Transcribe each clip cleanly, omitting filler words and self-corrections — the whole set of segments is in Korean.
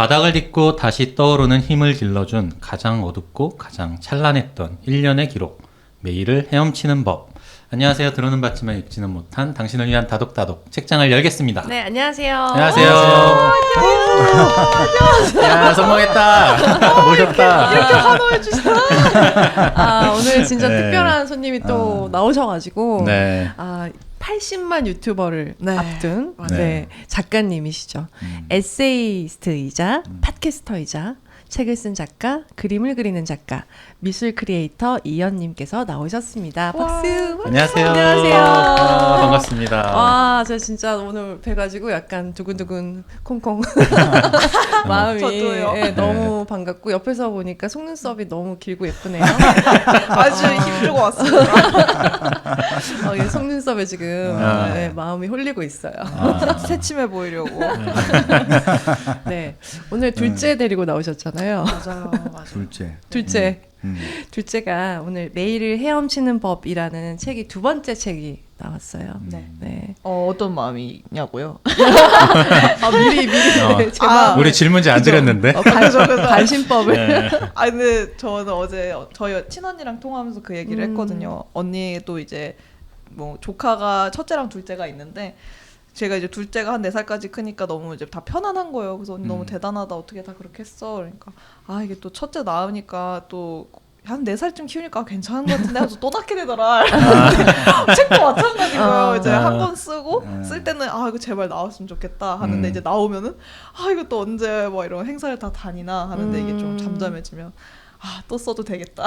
바닥을 딛고 다시 떠오르는 힘을 길러준 가장 어둡고 가장 찬란했던 1년의 기록. 매일을 헤엄치는 법. 안녕하세요. 들어는 봤지만 읽지는 못한 당신을 위한 다독다독 책장을 열겠습니다. 네, 안녕하세요. 안녕하세요. 야, 성공했다. 모셨다. 이렇게 환호해 주시나? 오늘 진짜 특별한 손님이 또 나오셔가지고 네. 80만 유튜버를 네. 앞둔 네. 작가님이시죠. 에세이스트이자 팟캐스터이자 책을 쓴 작가, 그림을 그리는 작가, 미술 크리에이터 이연님께서 나오셨습니다. 박수! 안녕하세요. 안녕하세요. 반갑습니다. 저 진짜 오늘 뵈가지고 약간 두근두근 콩콩 마음이 저도요. 너무 반갑고 옆에서 보니까 속눈썹이 너무 길고 예쁘네요. 아주 힘주고 왔습니다. 속눈썹에 지금 마음이 홀리고 있어요. 새침해 보이려고. 네, 오늘 둘째 데리고 나오셨잖아요. 맞아요. 둘째. 둘째가 오늘 매일을 헤엄치는 법이라는 책이 두 번째 책이 나왔어요. 네. 어떤 마음이냐고요? 미리 제 마음. 우리 질문지 안 드렸는데. 관심법을. 네. 근데 저는 어제 저희 친언니랑 통화하면서 그 얘기를 했거든요. 언니도 이제 뭐 조카가 첫째랑 둘째가 있는데 제가 이제 둘째가 한 4살까지 크니까 너무 이제 다 편안한 거예요. 그래서 언니 너무 대단하다. 어떻게 다 그렇게 했어? 그러니까 이게 또 첫째 낳으니까 또 한 4살쯤 키우니까 괜찮은 것 같은데 하면서 또 낳게 되더라. 책도 마찬가지고요. 이제 한 번 쓰고 쓸 때는 이거 제발 나왔으면 좋겠다 하는데 이제 나오면은 이거 또 언제 뭐 이런 행사를 다 다니나 하는데 이게 좀 잠잠해지면 또 써도 되겠다.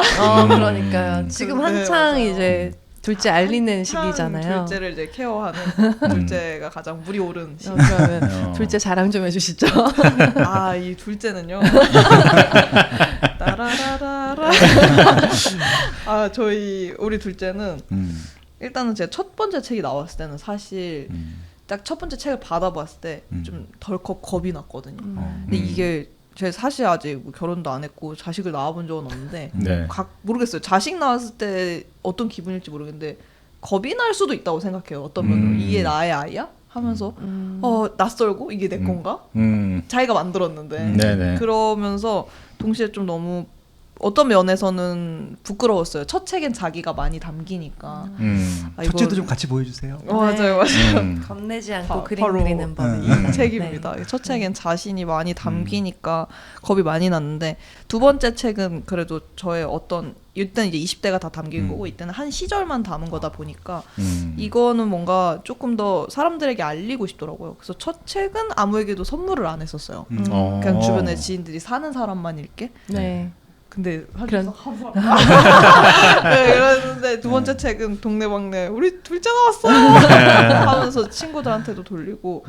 그러니까요. 지금 한창 맞아요. 이제 둘째 알리는 시기잖아요. 둘째를 이제 케어하는 둘째가 가장 물이 오른 시기. 그러면 둘째 자랑 좀 해주시죠. 이 둘째는요. 따라라라라. 우리 둘째는 일단은 제 첫 번째 책이 나왔을 때는 사실 딱 첫 번째 책을 받아봤을 때 좀 덜컥 겁이 났거든요. 근데 이게 제가 사실 아직 뭐 결혼도 안 했고 자식을 낳아본 적은 없는데 네. 모르겠어요. 자식 낳았을 때 어떤 기분일지 모르겠는데 겁이 날 수도 있다고 생각해요. 어떤 면으로 이게 나의 아이야? 하면서 낯설고 이게 내 건가? 자기가 만들었는데 네네. 그러면서 동시에 좀 너무 어떤 면에서는 부끄러웠어요. 첫 책엔 자기가 많이 담기니까. 첫째도 좀 같이 보여주세요. 맞아요. 겁내지 않고 그림 바로 그리는 법이. 이 책입니다. 첫 책엔 자신이 많이 담기니까 겁이 많이 났는데 두 번째 책은 그래도 저의 어떤 이때는 이제 20대가 다 담긴 거고 이때는 한 시절만 담은 거다 보니까 이거는 뭔가 조금 더 사람들에게 알리고 싶더라고요. 그래서 첫 책은 아무에게도 선물을 안 했었어요. 그냥 주변에 지인들이 사는 사람만 읽게. 네. 근데 그런 그랬는데 두 번째 책은 동네방네 우리 둘째 나왔어요 하면서 친구들한테도 돌리고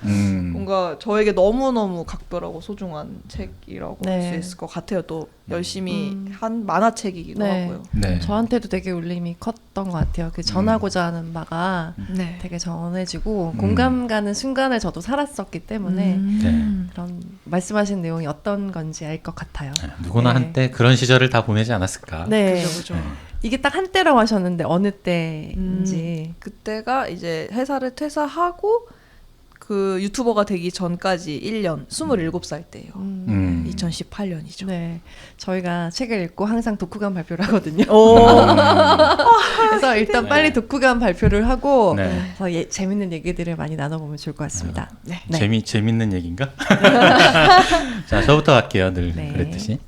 뭔가 저에게 너무너무 각별하고 소중한 책이라고 할 수 있을 것 같아요. 또 열심히 한 만화책이기도 하고요. 네. 저한테도 되게 울림이 컸던 것 같아요. 그 전하고자 하는 바가 되게 전해지고 공감 가는 순간을 저도 살았었기 때문에 그런 말씀하신 내용이 어떤 건지 알 것 같아요. 누구나 한때 그런 시절을 다 보내지 않았을까. 네. 그죠. 이게 딱 한때라고 하셨는데 어느 때인지. 그때가 이제 회사를 퇴사하고 그 유튜버가 되기 전까지 1년 27살 때예요. 2018년이죠. 네, 저희가 책을 읽고 항상 독후감 발표를 하거든요. 그래서 일단 빨리 독후감 발표를 하고 더 재밌는 얘기들을 많이 나눠보면 좋을 것 같습니다. 네. 재밌는 얘기인가? 자, 저부터 할게요. 늘 네. 그랬듯이.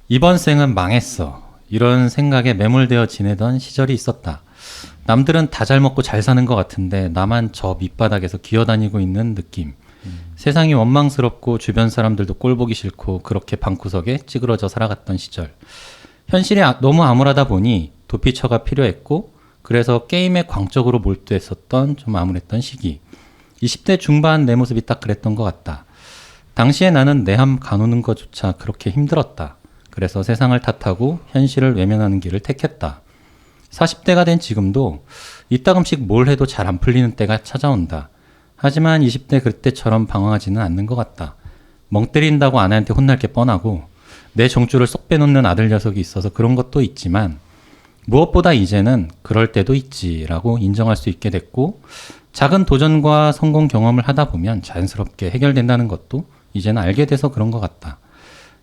이번 생은 망했어. 이런 생각에 매몰되어 지내던 시절이 있었다. 남들은 다 잘 먹고 잘 사는 것 같은데 나만 저 밑바닥에서 기어다니고 있는 느낌. 세상이 원망스럽고 주변 사람들도 꼴보기 싫고 그렇게 방구석에 찌그러져 살아갔던 시절. 현실이 너무 암울하다 보니 도피처가 필요했고 그래서 게임에 광적으로 몰두했었던 좀 암울했던 시기. 20대 중반 내 모습이 딱 그랬던 것 같다. 당시에 나는 내함 가누는 것조차 그렇게 힘들었다. 그래서 세상을 탓하고 현실을 외면하는 길을 택했다. 40대가 된 지금도 이따금씩 뭘 해도 잘 안 풀리는 때가 찾아온다. 하지만 20대 그때처럼 방황하지는 않는 것 같다. 멍 때린다고 아내한테 혼날 게 뻔하고 내 정줄을 쏙 빼놓는 아들 녀석이 있어서 그런 것도 있지만 무엇보다 이제는 그럴 때도 있지라고 인정할 수 있게 됐고 작은 도전과 성공 경험을 하다 보면 자연스럽게 해결된다는 것도 이제는 알게 돼서 그런 것 같다.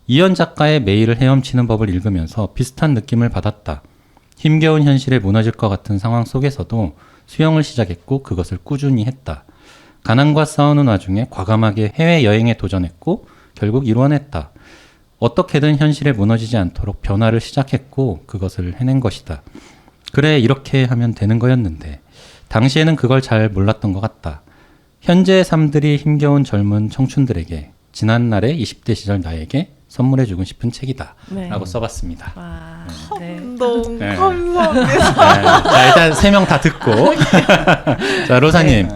이현 작가의 메일을 헤엄치는 법을 읽으면서 비슷한 느낌을 받았다. 힘겨운 현실에 무너질 것 같은 상황 속에서도 수영을 시작했고 그것을 꾸준히 했다. 가난과 싸우는 와중에 과감하게 해외여행에 도전했고 결국 이뤄냈다. 어떻게든 현실에 무너지지 않도록 변화를 시작했고 그것을 해낸 것이다. 그래, 이렇게 하면 되는 거였는데 당시에는 그걸 잘 몰랐던 것 같다. 현재의 삶들이 힘겨운 젊은 청춘들에게 지난날의 20대 시절 나에게 선물해주고 싶은 책이다. 네. 라고 써봤습니다. 와, 네. 너무 네. 감사합니다. 자, 일단 3명 다 듣고. 자, 로사님.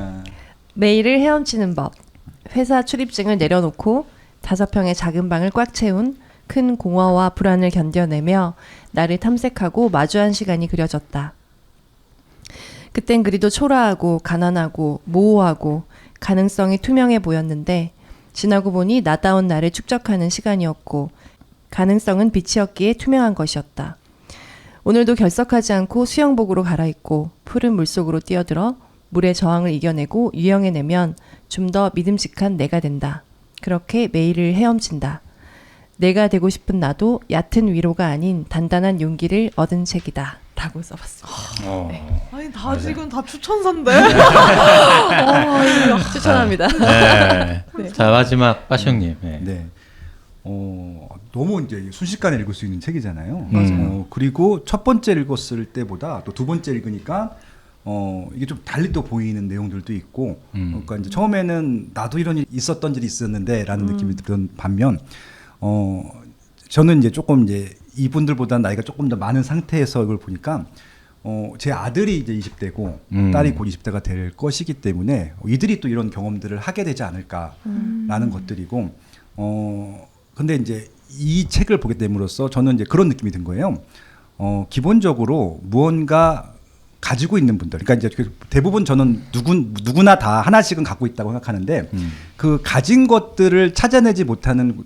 메일을 헤엄치는 법. 회사 출입증을 내려놓고 5평의 작은 방을 꽉 채운 큰 공허와 불안을 견뎌내며 나를 탐색하고 마주한 시간이 그려졌다. 그땐 그리도 초라하고 가난하고 모호하고 가능성이 투명해 보였는데 지나고 보니 나다운 나를 축적하는 시간이었고 가능성은 빛이었기에 투명한 것이었다. 오늘도 결석하지 않고 수영복으로 갈아입고 푸른 물속으로 뛰어들어 물의 저항을 이겨내고 유영해내면 좀 더 믿음직한 내가 된다. 그렇게 매일을 헤엄친다. 내가 되고 싶은 나도 얕은 위로가 아닌 단단한 용기를 얻은 책이다. 라고 써봤습니다. 네. 아니 다 지금 다 추천사인데. 추천합니다. 네. 네. 자, 마지막 빠시형님. 네. 네. 너무 이제 순식간에 읽을 수 있는 책이잖아요. 맞아요. 그리고 첫 번째 읽었을 때보다 또 두 번째 읽으니까 이게 좀 달리 또 보이는 내용들도 있고, 그러니까 이제 처음에는 나도 이런 일이 있었던 일이 있었는데라는 느낌이 들던 반면, 저는 이제 조금 이제 이분들보다 나이가 조금 더 많은 상태에서 이걸 보니까 제 아들이 이제 20대고 딸이 곧 20대가 될 것이기 때문에 이들이 또 이런 경험들을 하게 되지 않을까라는 것들이고, 근데 이제 이 책을 보게 됨으로써 저는 이제 그런 느낌이 든 거예요. 기본적으로 무언가 가지고 있는 분들, 그러니까 이제 대부분 저는 누구나 다 하나씩은 갖고 있다고 생각하는데 그 가진 것들을 찾아내지 못하는,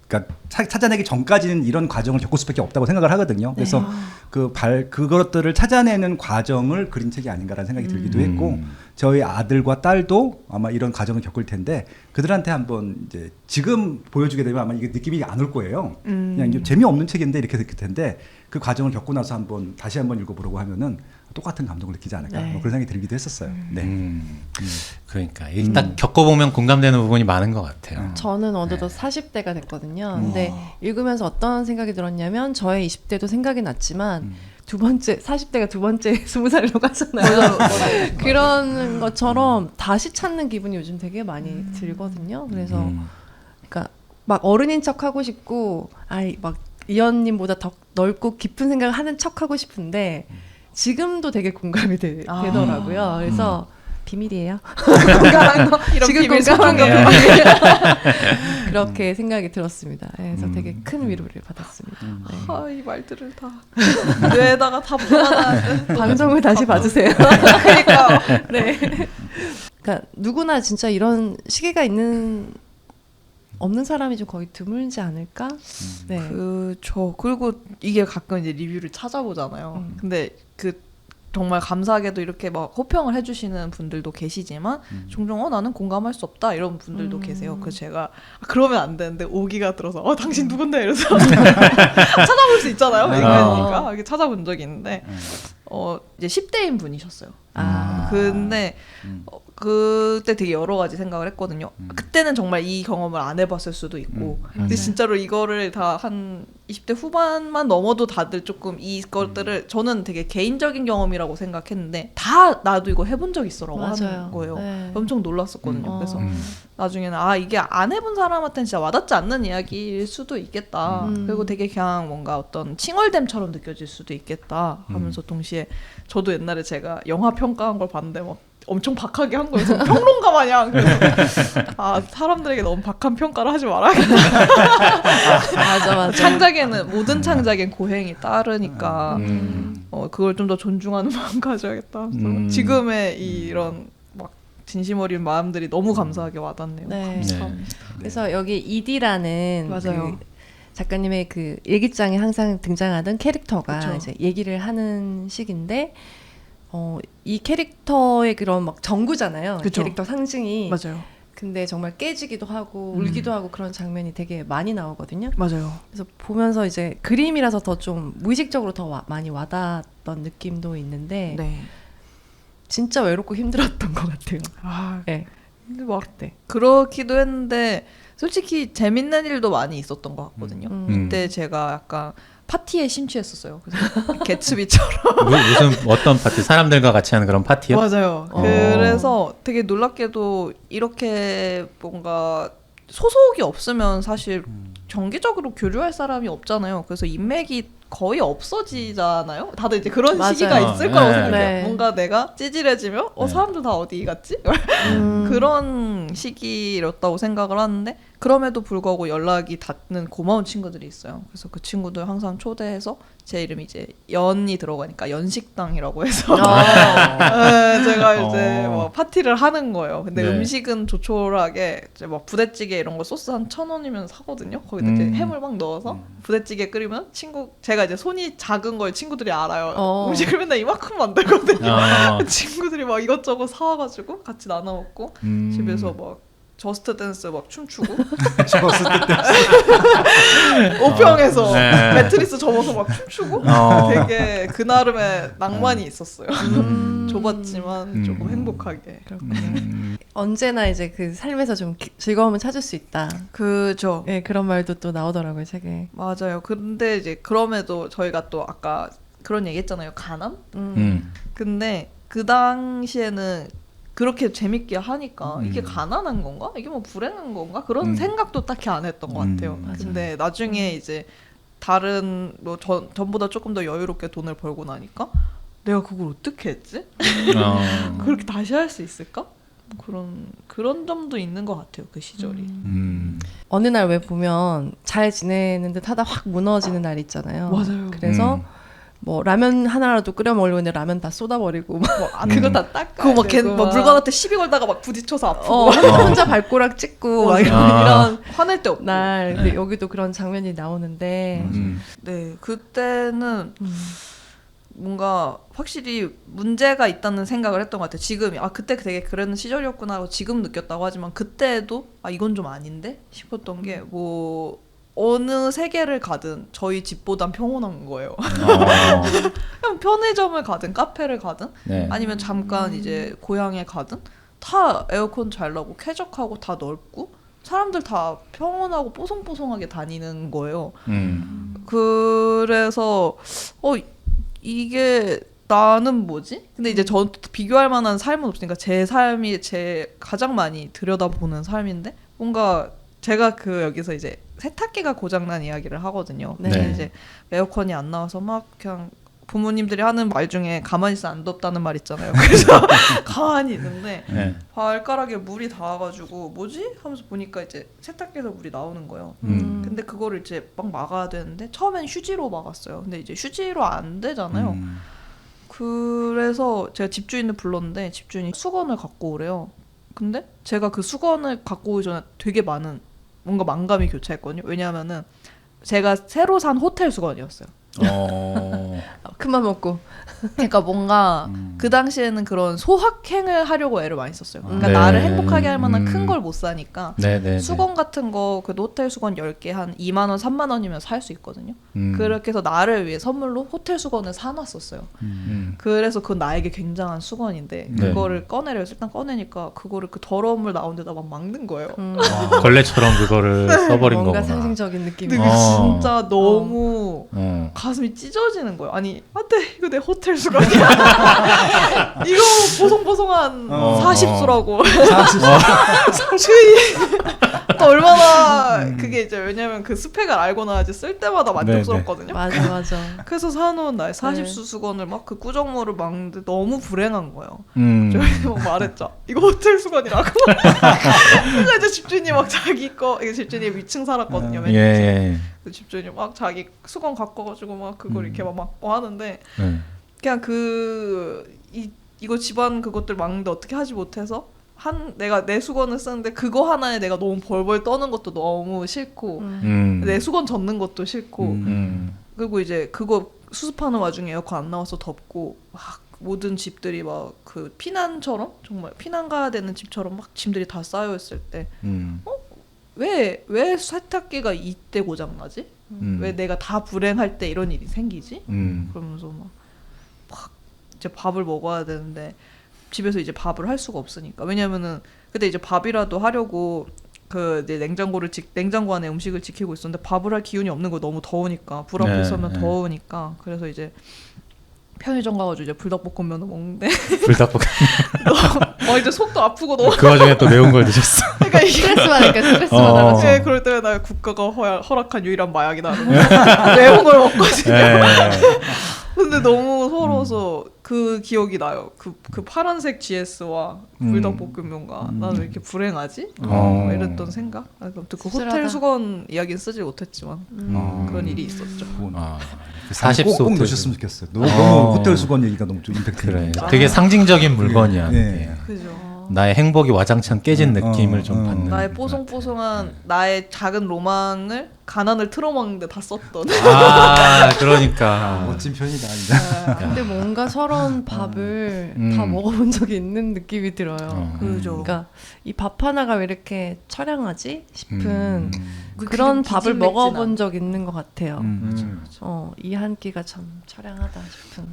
그러니까 찾아내기 전까지는 이런 과정을 겪을 수밖에 없다고 생각을 하거든요. 그래서 그것들을 찾아내는 과정을 그린 책이 아닌가라는 생각이 들기도 했고, 저희 아들과 딸도 아마 이런 과정을 겪을 텐데 그들한테 한번 이제 지금 보여주게 되면 아마 이게 느낌이 안 올 거예요. 그냥 이게 재미없는 책인데 이렇게 느낄 텐데 그 과정을 겪고 나서 다시 한번 읽어보려고 하면은 똑같은 감동을 느끼지 않을까, 뭐 그런 생각이 들기도 했었어요. 네. 그러니까 일단 겪어보면 공감되는 부분이 많은 것 같아요. 저는 어느덧 40대가 됐거든요. 근데 읽으면서 어떤 생각이 들었냐면 저의 20대도 생각이 났지만 두 번째 40대가 두 번째 20살로 가잖아요. 그런 것처럼 다시 찾는 기분이 요즘 되게 많이 들거든요. 그래서 그러니까 막 어른인 척 하고 싶고, 막 이현님보다 더 넓고 깊은 생각을 하는 척 하고 싶은데 지금도 되게 공감이 되더라고요. 그래서 비밀이에요. 공감한 거, 지금 공감한 거 그렇게 생각이 들었습니다. 그래서 되게 큰 위로를 받았습니다. 네. 이 말들을 다 뇌에다가 다 묻어놔야 돼. 방송을 다시 봐주세요. 그러니까. 네. 그러니까 누구나 진짜 이런 시기가 없는 사람이 좀 거의 드물지 않을까? 네. 그리고 이게 가끔 이제 리뷰를 찾아보잖아요. 근데 정말 감사하게도 이렇게 막 호평을 해주시는 분들도 계시지만 종종 나는 공감할 수 없다 이런 분들도 계세요. 그래서 제가 그러면 안 되는데 오기가 들어서 당신 누군데 이래서 찾아볼 수 있잖아요. 그러니까 이렇게 찾아본 적이 있는데 이제 10대인 분이셨어요. 근데 그때 되게 여러 가지 생각을 했거든요. 그때는 정말 이 경험을 안 해봤을 수도 있고, 근데 진짜로 이거를 다 한 20대 후반만 넘어도 다들 조금 이것들을 저는 되게 개인적인 경험이라고 생각했는데 다 나도 이거 해본 적 있어라고 하는 거예요. 네. 엄청 놀랐었거든요. 그래서 나중에는 이게 안 해본 사람한테는 진짜 와닿지 않는 이야기일 수도 있겠다. 그리고 되게 그냥 뭔가 어떤 칭얼댐처럼 느껴질 수도 있겠다 하면서 동시에 저도 옛날에 제가 영화 평가한 걸 봤는데 막 엄청 박하게 한 거예요. 평론가 마냥. 그래서 사람들에게 너무 박한 평가를 하지 말아야겠다. 맞아. 창작에는 모든 창작엔 고행이 따르니까 그걸 좀 더 존중하는 마음 가져야겠다. 지금의 이런 막 진심 어린 마음들이 너무 감사하게 와닿네요. 네. 그래서 여기 이디라는 맞아요. 작가님의 그 일기장에 항상 등장하던 캐릭터가 이제 얘기를 하는 식인데. 이 캐릭터의 그런 막 정구잖아요. 그쵸. 캐릭터 상징이. 맞아요. 근데 정말 깨지기도 하고 울기도 하고 그런 장면이 되게 많이 나오거든요. 맞아요. 그래서 보면서 이제 그림이라서 더 좀 무의식적으로 더 많이 와닿았던 느낌도 있는데 네. 진짜 외롭고 힘들었던 것 같아요. 아, 네. 근데 막 그때. 그렇기도 했는데 솔직히 재밌는 일도 많이 있었던 것 같거든요. 그때 제가 약간 파티에 심취했었어요. 그래서 개츠비처럼. 무슨 어떤 파티? 사람들과 같이 하는 그런 파티요? 맞아요. 그래서 되게 놀랍게도 이렇게 뭔가 소속이 없으면 사실 정기적으로 교류할 사람이 없잖아요. 그래서 인맥이 거의 없어지잖아요. 다들 이제 그런 맞아요. 시기가 있을 거라고 생각해요. 네. 뭔가 내가 찌질해지면 네. 사람들 다 어디 갔지? 그런 시기였다고 생각을 하는데 그럼에도 불구하고 연락이 닿는 고마운 친구들이 있어요. 그래서 그 친구들 항상 초대해서 제 이름이 이제 연이 들어가니까 연식당이라고 해서 네, 제가 이제 뭐 파티를 하는 거예요. 근데 네. 음식은 조촐하게 이제 막 부대찌개 이런 거 소스 한 1,000원이면 사거든요. 거기다 이제 해물 막 넣어서 부대찌개 끓이면 제가 이제 손이 작은 걸 친구들이 알아요. 음식을 맨날 이만큼 만들거든요. 친구들이 막 이것저것 사와가지고 같이 나눠 먹고 집에서 막 저스트 댄스 막 춤추고 저스트 댄스 5평에서 네. 매트리스 접어서 막 춤추고 되게 그 나름의 낭만이 있었어요. 좁았지만 조금 행복하게. 언제나 이제 그 삶에서 좀 즐거움을 찾을 수 있다. 그죠. 네, 그런 말도 또 나오더라고요, 책에. 맞아요. 근데 이제 그럼에도 저희가 또 아까 그런 얘기 했잖아요. 가남? 근데 그 당시에는 그렇게 재밌게 하니까 이게 가난한 건가? 이게 뭐 불행한 건가? 그런 생각도 딱히 안 했던 것 같아요. 근데 나중에 이제 다른 뭐 전보다 조금 더 여유롭게 돈을 벌고 나니까 내가 그걸 어떻게 했지? 그렇게 다시 할 수 있을까? 그런 점도 있는 것 같아요. 그 시절이. 어느 날 왜 보면 잘 지내는 듯 하다 확 무너지는 날 있잖아요. 맞아요. 그래서 뭐 라면 하나라도 끓여 먹으려고 했는데 라면 다 쏟아버리고 막 그거 다 닦아야 그거 막 되고 뭐 물건한테 시비 걸다가 막 부딪혀서 아프고 혼자 발꼬락 찍고 막 이런 화낼 때 없고. 날 근데 여기도 그런 장면이 나오는데 네, 그때는 뭔가 확실히 문제가 있다는 생각을 했던 것 같아요. 지금이 그때 되게 그랬는 시절이었구나 하고 지금 느꼈다고 하지만 그때도 이건 좀 아닌데 싶었던 게 뭐 어느 세계를 가든 저희 집보단 평온한 거예요. 그냥 편의점을 가든 카페를 가든 네. 아니면 잠깐 이제 고향에 가든 다 에어컨 잘 나고 쾌적하고 다 넓고 사람들 다 평온하고 뽀송뽀송하게 다니는 거예요. 그래서 이게 나는 뭐지? 근데 이제 저 비교할 만한 삶은 없으니까 제 삶이 제 가장 많이 들여다보는 삶인데 뭔가 제가 여기서 이제 세탁기가 고장난 이야기를 하거든요. 네. 근데 이제 에어컨이 안 나와서 막 그냥 부모님들이 하는 말 중에 가만히 있어 안 덥다는 말 있잖아요. 그래서 가만히 있는데 발가락에 물이 닿아가지고 뭐지? 하면서 보니까 이제 세탁기에서 물이 나오는 거예요. 근데 그거를 이제 막 막아야 되는데 처음엔 휴지로 막았어요. 근데 이제 휴지로 안 되잖아요. 그래서 제가 집주인을 불렀는데 집주인이 수건을 갖고 오래요. 근데 제가 그 수건을 갖고 오기 전에 되게 많은 뭔가 만감이 교차했거든요. 왜냐하면은 제가 새로 산 호텔 수건이었어요. 큰맘 먹고 그러니까 뭔가 그 당시에는 그런 소확행을 하려고 애를 많이 썼어요. 그러니까 네. 나를 행복하게 할 만한 큰 걸 못 사니까 네. 수건 같은 거 그 호텔 수건 10개 한 2만 원, 3만 원이면 살 수 있거든요. 그렇게 해서 나를 위해 선물로 호텔 수건을 사놨었어요. 그래서 그건 나에게 굉장한 수건인데 그거를 꺼내려 일단 꺼내니까 그거를 그 더러운 물 나온 데다 막 막는 거예요. 걸레처럼 그거를 써버린 뭔가 거구나. 상징적인 느낌이 근데 진짜 너무 가슴이 찢어지는 거예요. 아니 안돼 이거 내 호텔 수건이야. 이거 보송보송한 40수라고. 40수. 얼마나 그게 이제 왜냐면 그 스펙을 알고 나야지 쓸 때마다 만족스럽거든요. 맞아. 그래서 사놓은 나의 40수 수건을 막 그 꾸정물을 막는데 너무 불행한 거예요. 저희 막 말했죠. 이거 호텔 수건이라고. 그래서 이제 집주인이 막 자기 거 이게 집주인이 위층 살았거든요. 그 집주인이 막 자기 수건 갖고 가지고 막 그걸 이렇게 막 막고 하는데 그냥 이거 집안 그것들 막는데 어떻게 하지 못해서 내가 내 수건을 쓰는데 그거 하나에 내가 너무 벌벌 떠는 것도 너무 싫고 내 수건 젖는 것도 싫고 그리고 이제 그거 수습하는 와중에 에어컨 안 나와서 덥고 막 모든 집들이 막 그 피난처럼 정말 피난 가야 되는 집처럼 막 짐들이 다 쌓여 있을 때 왜 세탁기가 이때 고장 나지? 왜 내가 다 불행할 때 이런 일이 생기지? 그러면서 막 이제 밥을 먹어야 되는데 집에서 이제 밥을 할 수가 없으니까. 왜냐면은 그때 이제 밥이라도 하려고 그 이제 냉장고 안에 음식을 지키고 있었는데 밥을 할 기운이 없는 거. 너무 더우니까 불 앞에 서면 더우니까. 그래서 이제 편의점 가가지고 이제 불닭볶음면을 먹는데 불닭볶음면 이제 속도 아프고 너무 그 와중에 또 매운 걸 드셨어. 그러니까 이게 스트레스 받으니까 스트레스 받아가지고. 네, 그럴 때마다 국가가 허락한 유일한 마약이다. 매운 걸 먹거든요. 근데 너무 서러워서 그 기억이 나요. 그 파란색 GS와 불닭볶음면과 나는 왜 이렇게 불행하지? 이랬던 생각. 아무튼 그 호텔 수건 이야기는 쓰지 못했지만 그런 일이 있었죠. 40소 꼭 넣으셨으면 좋겠어요. 너무 호텔 수건 얘기가 너무 좀 임팩트. 그래. 되게 상징적인 물건이야. 네. 그죠. 나의 행복이 와장창 깨진 느낌을 좀 받는. 나의 뽀송뽀송한 나의 작은 로망을 가난을 틀어막는데 다 썼던. 그러니까. 멋진 편이다. 진짜. 근데 뭔가 서러운 밥을 다 먹어본 적이 있는 느낌이 들어요. 그죠. 그러니까 이 밥 하나가 왜 이렇게 처량하지 싶은 기진 그런 밥을 맥진 먹어본 않- 적 있는 것 같아요. 그렇죠. 이 한 끼가 참 처량하다 싶은.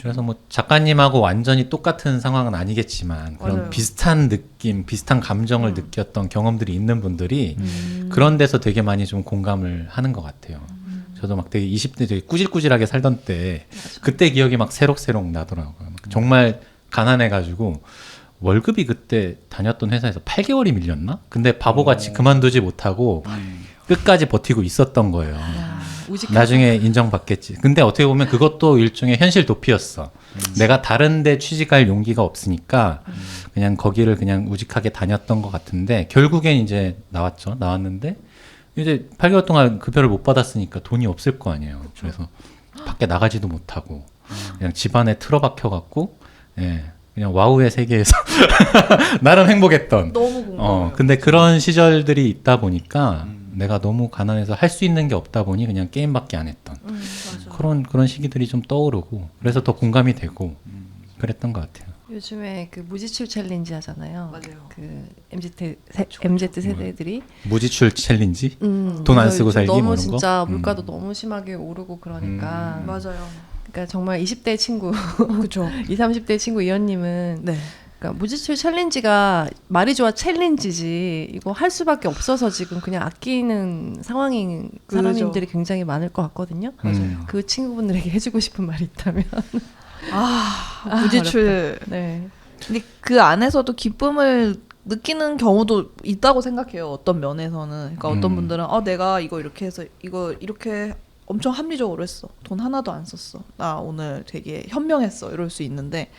그래서 뭐 작가님하고 완전히 똑같은 상황은 아니겠지만 그런 맞아요. 비슷한 느낌, 비슷한 감정을 느꼈던 경험들이 있는 분들이 그런 데서 되게 많이 좀 공감을 하는 것 같아요. 저도 막 되게 20대 되게 꾸질꾸질하게 살던 때 그때 기억이 막 새록새록 나더라고요. 정말 가난해가지고 월급이 그때 다녔던 회사에서 8개월이 밀렸나? 근데 바보같이 그만두지 못하고 끝까지 버티고 있었던 거예요. 나중에 인정받겠지. 근데 어떻게 보면 그것도 일종의 현실 도피였어. 내가 다른 데 취직할 용기가 없으니까 그냥 거기를 그냥 우직하게 다녔던 것 같은데 결국엔 이제 나왔는데 이제 8개월 동안 급여를 못 받았으니까 돈이 없을 거 아니에요. 그래서 밖에 나가지도 못하고 그냥 집안에 틀어박혀 갖고 그냥 와우의 세계에서 나름 행복했던. 너무 공감해요. 근데 그런 시절들이 있다 보니까 내가 너무 가난해서 할 수 있는 게 없다 보니 그냥 게임밖에 안 했던 그런 시기들이 좀 떠오르고 그래서 더 공감이 되고 그랬던 것 같아요. 요즘에 그 무지출 챌린지 하잖아요. 맞아요. 그 MZ 세대들이 무지출 챌린지? 돈 안 쓰고 살기 너무 뭐 이런 거? 진짜 물가도 너무 심하게 오르고 그러니까. 맞아요. 그러니까 정말 20대 친구, 그렇죠. 20, 30대 친구 이현님은 네. 그러니까 무지출 챌린지가 말이 좋아 챌린지지 이거 할 수밖에 없어서 지금 그냥 아끼는 상황인 사람들이 굉장히 많을 것 같거든요. 맞아요. 그 친구분들에게 해주고 싶은 말이 있다면 무지출. 네. 근데 그 안에서도 기쁨을 느끼는 경우도 있다고 생각해요. 어떤 면에서는. 그러니까 어떤 분들은 내가 이거 이렇게 해서 이거 이렇게 엄청 합리적으로 했어. 돈 하나도 안 썼어. 나 오늘 되게 현명했어. 이럴 수 있는데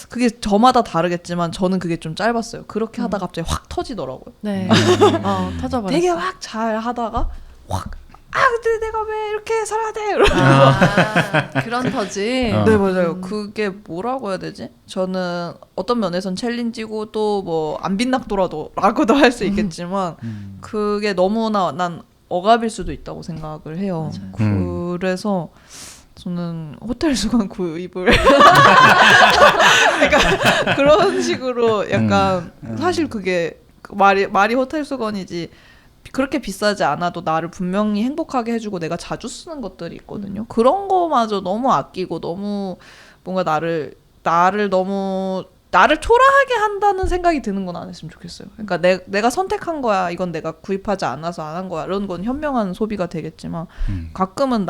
그게 저마다 다르겠지만 저는 그게 좀 짧았어요. 그렇게 하다가 갑자기 확 터지더라고요. 네. 터져버렸어. 되게 확 잘 하다가 확 근데 내가 왜 이렇게 살아야 돼? 이러면서 그런 터지. 네, 맞아요. 그게 뭐라고 해야 되지? 저는 어떤 면에선 챌린지고 또 뭐 안 빛났더라도 라고도 할 수 있겠지만 그게 너무나 난 억압일 수도 있다고 생각을 해요. 그래서 저는 호텔 수건 구입을 그러니까 그런 식으로 약간 사실 그게 말이 호텔 수건이지 그렇게 비싸지 않아도 나를 분명히 행복하게 해주고 내가 자주 쓰는 것들이 있거든요. 그런 거마저 너무 아끼고 너무 뭔가 나를 너무 나를 초라하게 한다는 생각이 드는 건 안 했으면 좋겠어요. 그러니까 내가 선택한 거야. 이건 내가 구입하지 않아서 안 한 거야. 이런 건 현명한 소비가 되겠지만 가끔은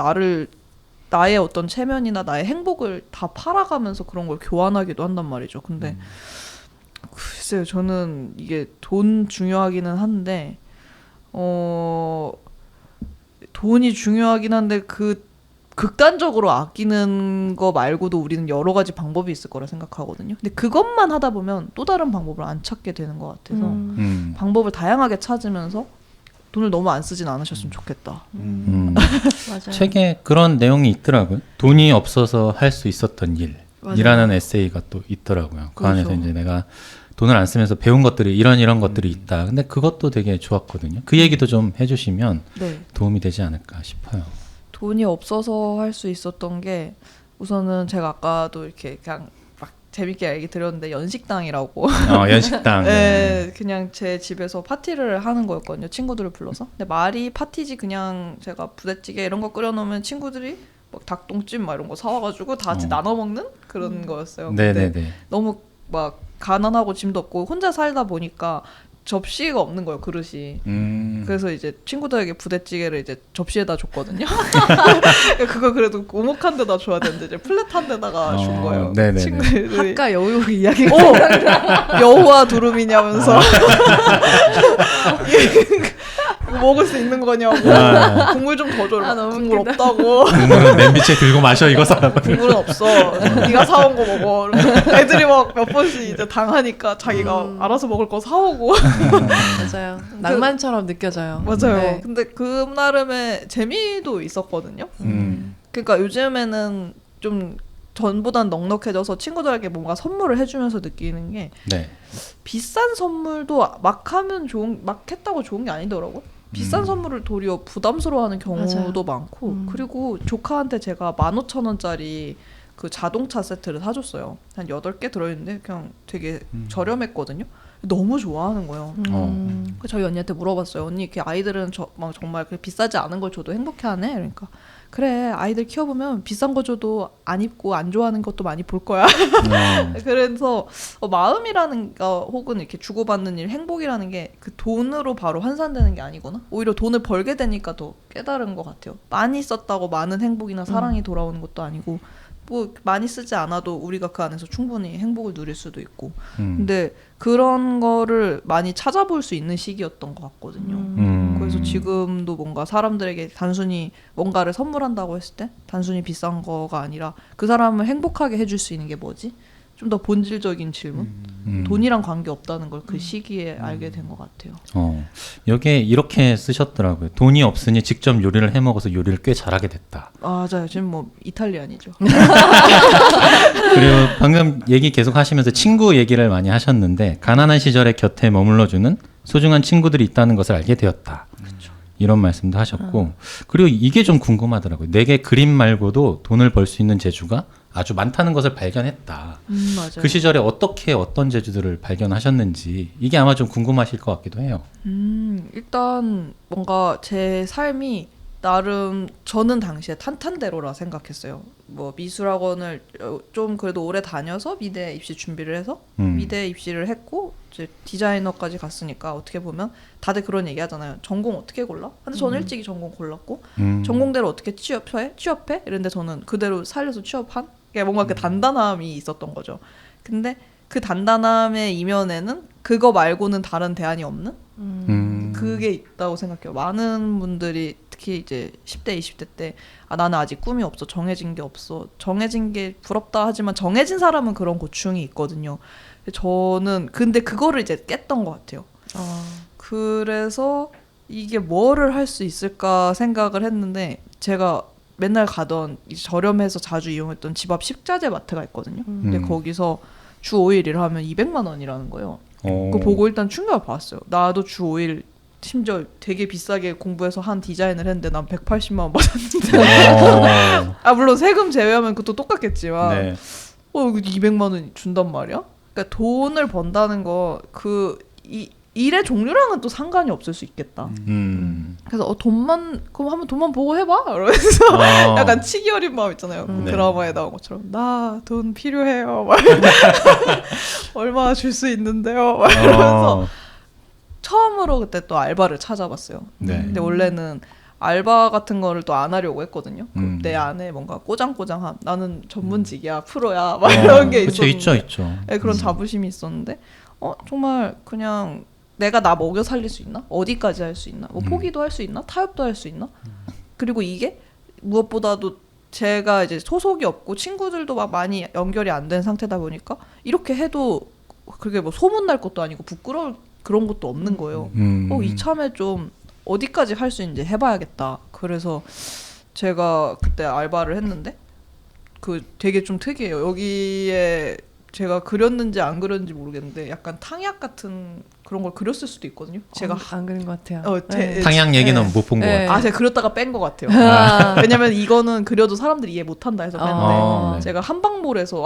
나의 어떤 체면이나 나의 행복을 다 팔아가면서 그런 걸 교환하기도 한단 말이죠. 근데 글쎄요. 저는 이게 돈 중요하기는 한데 돈이 중요하긴 한데 그 극단적으로 아끼는 거 말고도 우리는 여러 가지 방법이 있을 거라 생각하거든요. 근데 그것만 하다 보면 또 다른 방법을 안 찾게 되는 것 같아서 방법을 다양하게 찾으면서 돈을 너무 안 쓰진 않으셨으면 좋겠다. 맞아요. 책에 그런 내용이 있더라고요. 돈이 없어서 할 수 있었던 일이라는 에세이가 또 있더라고요. 그 그렇죠. 안에서 이제 내가 돈을 안 쓰면서 배운 것들이 이런 것들이 있다. 근데 그것도 되게 좋았거든요. 그 얘기도 좀 해주시면 네. 도움이 되지 않을까 싶어요. 돈이 없어서 할 수 있었던 게 우선은 제가 아까도 이렇게 그냥 막 재밌게 얘기 드렸는데 연식당이라고. 연식당. 네, 그냥 제 집에서 파티를 하는 거였거든요. 친구들을 불러서. 근데 말이 파티지 그냥 제가 부대찌개 이런 거 끓여놓으면 친구들이 막 닭똥집 막 이런 거 사와가지고 다 같이 나눠 먹는 그런 거였어요. 네네네. 너무 막 가난하고 짐도 없고 혼자 살다 보니까 접시가 없는 거예요, 그릇이. 그래서 이제 친구들에게 부대찌개를 이제 접시에다 줬거든요. 그거 그래도 오목한 데다 줘야 되는데 이제 플랫한 데다가 준 거예요. 네네네. 친구들이 학과 여우 이야기가 여우와 두루미냐면서 먹을 수 있는 거냐고. 국물 좀 더 줘. 너무 국물 웃기다. 없다고. 국물은 냄비째 들고 마셔 이거 사람. 국물은 없어. 네가 사온 거 먹어. 애들이 막 몇 번씩 이제 당하니까 자기가 알아서 먹을 거 사오고. 맞아요. 낭만처럼 느껴져요. 맞아요. 네. 근데 그 나름의 재미도 있었거든요. 그러니까 요즘에는 좀 전보단 넉넉해져서 친구들에게 뭔가 선물을 해주면서 느끼는 게 네. 비싼 선물도 막 했다고 좋은 게 아니더라고. 비싼 선물을 도리어 부담스러워하는 경우도 많고 그리고 조카한테 제가 15,000원짜리 그 자동차 세트를 사줬어요. 한 8개 들어있는데 그냥 되게 저렴했거든요. 너무 좋아하는 거예요. 그래서 저희 언니한테 물어봤어요. 언니 이렇게 아이들은 막 정말 비싸지 않은 걸 줘도 행복해하네? 그러니까 그래, 아이들 키워보면 비싼 거 줘도 안 입고 안 좋아하는 것도 많이 볼 거야. 그래서 마음이라는 거 혹은 이렇게 주고받는 일, 행복이라는 게 그 돈으로 바로 환산되는 게 아니구나. 오히려 돈을 벌게 되니까 더 깨달은 것 같아요. 많이 썼다고 많은 행복이나 사랑이 돌아오는 것도 아니고 뭐 많이 쓰지 않아도 우리가 그 안에서 충분히 행복을 누릴 수도 있고. 근데 그런 거를 많이 찾아볼 수 있는 시기였던 것 같거든요. 그래서 지금도 뭔가 사람들에게 단순히 뭔가를 선물한다고 했을 때 단순히 비싼 거가 아니라 그 사람을 행복하게 해줄 수 있는 게 뭐지? 좀 더 본질적인 질문? 돈이랑 관계없다는 걸 그 시기에 알게 된 것 같아요. 여기에 이렇게 쓰셨더라고요. 돈이 없으니 직접 요리를 해먹어서 요리를 꽤 잘하게 됐다. 맞아요. 지금 뭐 이탈리안이죠. 그리고 방금 얘기 계속 하시면서 친구 얘기를 많이 하셨는데 가난한 시절에 곁에 머물러주는 소중한 친구들이 있다는 것을 알게 되었다. 이런 말씀도 하셨고 그리고 이게 좀 궁금하더라고요. 내게 그림 말고도 돈을 벌 수 있는 재주가 아주 많다는 것을 발견했다. 맞아요. 그 시절에 어떻게 어떤 재주들을 발견하셨는지 이게 아마 좀 궁금하실 것 같기도 해요. 일단 뭔가 제 삶이 나름 저는 당시에 탄탄대로라 생각했어요. 뭐 미술학원을 좀 그래도 오래 다녀서 미대 입시 준비를 해서 미대 입시를 했고 이제 디자이너까지 갔으니까 어떻게 보면 다들 그런 얘기 하잖아요. 전공 어떻게 골라? 근데 저는 일찍이 전공 골랐고 전공대로 어떻게 취업해? 이런데 저는 그대로 살려서 취업한 게 뭔가 그 단단함이 있었던 거죠. 근데 그 단단함의 이면에는 그거 말고는 다른 대안이 없는 그게 있다고 생각해요. 많은 분들이 특히 이제 10대, 20대 때 나는 아직 꿈이 없어. 정해진 게 없어. 정해진 게 부럽다 하지만 정해진 사람은 그런 고충이 있거든요. 저는 근데 그거를 이제 깼던 것 같아요. 그래서 이게 뭐를 할 수 있을까 생각을 했는데 제가 맨날 가던 저렴해서 자주 이용했던 집 앞 식자재 마트가 있거든요. 근데 거기서 주 5일 일을 하면 200만 원이라는 거예요. 그거 보고 일단 충격을 받았어요. 나도 주 5일 심지어 되게 비싸게 공부해서 한 디자인을 했는데 난 180만 원 받았는데 물론 세금 제외하면 그것도 똑같겠지만 네. 200만 원 준단 말이야? 그러니까 돈을 번다는 거 일의 종류랑은 또 상관이 없을 수 있겠다. 그래서 그럼 한번 돈만 보고 해봐? 이러면서 약간 치기 어린 마음 있잖아요. 네. 드라마에 나온 것처럼 나 돈 필요해요. 얼마 줄 수 있는데요? 이러면서 처음으로 그때 또 알바를 찾아봤어요. 네. 근데 원래는 알바 같은 거를 또 안 하려고 했거든요. 내 안에 뭔가 꼬장꼬장함. 나는 전문직이야, 프로야, 막 이런 게 그쵸, 있었는데. 있죠. 네, 그런 자부심이 있었는데, 정말 그냥 내가 나 먹여 살릴 수 있나? 어디까지 할 수 있나? 뭐 포기도 할 수 있나? 타협도 할 수 있나? 그리고 이게 무엇보다도 제가 이제 소속이 없고 친구들도 막 많이 연결이 안 된 상태다 보니까 이렇게 해도 그게 뭐 소문날 것도 아니고 부끄러울 그런 것도 없는 거예요. 이참에 좀 어디까지 할 수 있는지 해봐야겠다. 그래서 제가 그때 알바를 했는데 그 되게 좀 특이해요. 여기에 제가 그렸는지 안 그렸는지 모르겠는데 약간 탕약 같은 그런 걸 그렸을 수도 있거든요. 제가 안 그린 것 같아요. 탕양 얘기는 못 본 것 네. 같아요. 제가 그렸다가 뺀 것 같아요. 아. 왜냐면 이거는 그려도 사람들이 이해 못한다 해서 뺐는데 네. 제가 한방몰에서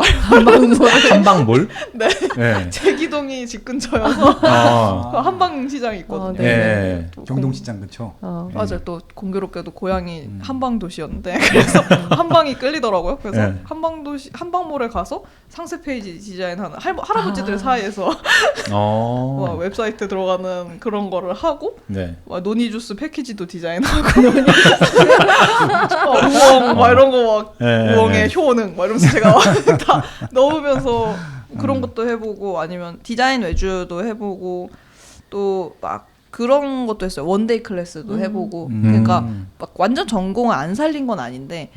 한방몰? 네. 네. 제기동이 집 근처여서 그 한방시장이 있거든요. 네. 경동시장 근처. 맞아요. 또 공교롭게도 고향이 한방 도시였는데 그래서 한방이 끌리더라고요. 그래서 네. 한방몰에 가서 상세 페이지 디자인하는 할아버지들 사이에서 막 웹사이트 들어가는 그런 거를 하고 네. 막 노니주스 패키지도 디자인하고 우엉 막 이런 거 막 네. 우엉의 효능 막 이러면서 제가 다 넣으면서 그런 것도 해보고 아니면 디자인 외주도 해보고 또 막 그런 것도 했어요. 원데이 클래스도 해보고 그러니까 막 완전 전공을 안 살린 건 아닌데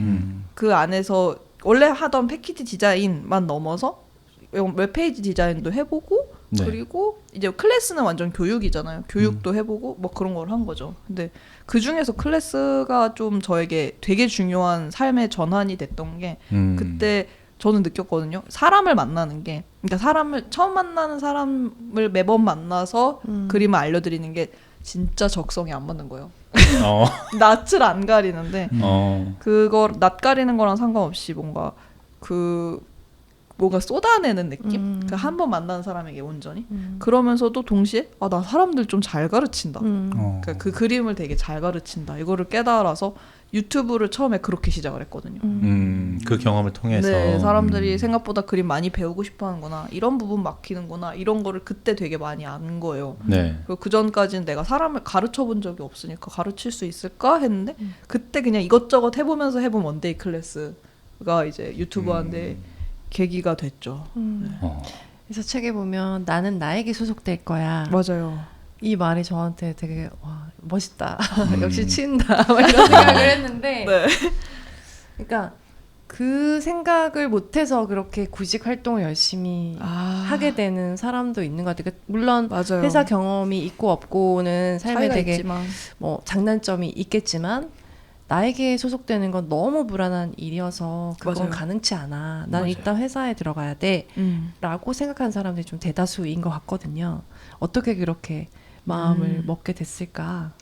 그 안에서 원래 하던 패키지 디자인만 넘어서 웹페이지 디자인도 해보고 네. 그리고 이제 클래스는 완전 교육이잖아요. 교육도 해보고 뭐 그런 걸 한 거죠. 근데 그 중에서 클래스가 좀 저에게 되게 중요한 삶의 전환이 됐던 게 그때 저는 느꼈거든요. 사람을 만나는 게 그러니까 사람을 처음 만나는 사람을 매번 만나서 그림을 알려드리는 게 진짜 적성이 안 맞는 거예요. 낯을 안 가리는데 그걸 낯 가리는 거랑 상관없이 뭔가 뭔가 쏟아내는 느낌? 그 한 번 만나는 사람에게 온전히 그러면서도 동시에 나 사람들 좀 잘 가르친다. 그러니까 그 그림을 되게 잘 가르친다. 이거를 깨달아서 유튜브를 처음에 그렇게 시작을 했거든요. 그 경험을 통해서 네, 사람들이 생각보다 그림 많이 배우고 싶어하는구나. 이런 부분 막히는구나. 이런 거를 그때 되게 많이 아는 거예요. 네. 그 전까지는 내가 사람을 가르쳐 본 적이 없으니까 가르칠 수 있을까 했는데 그때 그냥 이것저것 해보면서 해본 원데이 클래스가 이제 유튜브 하는데 계기가 됐죠. 그래서 책에 보면 나는 나에게 소속될 거야. 맞아요. 이 말이 저한테 되게 와 멋있다. 역시 친다. 막 이런 생각을 했는데 네. 그러니까 그 생각을 못해서 그렇게 구직 활동을 열심히 하게 되는 사람도 있는 것 같아요. 그러니까 물론 맞아요. 회사 경험이 있고 없고는 삶에 차이가 되게 있지만. 뭐 장단점이 있겠지만 나에게 소속되는 건 너무 불안한 일이어서 그건 맞아요. 가능치 않아. 나는 맞아요. 일단 회사에 들어가야 돼. 라고 생각하는 사람들이 좀 대다수인 것 같거든요. 어떻게 그렇게 마음을 먹게 됐을까?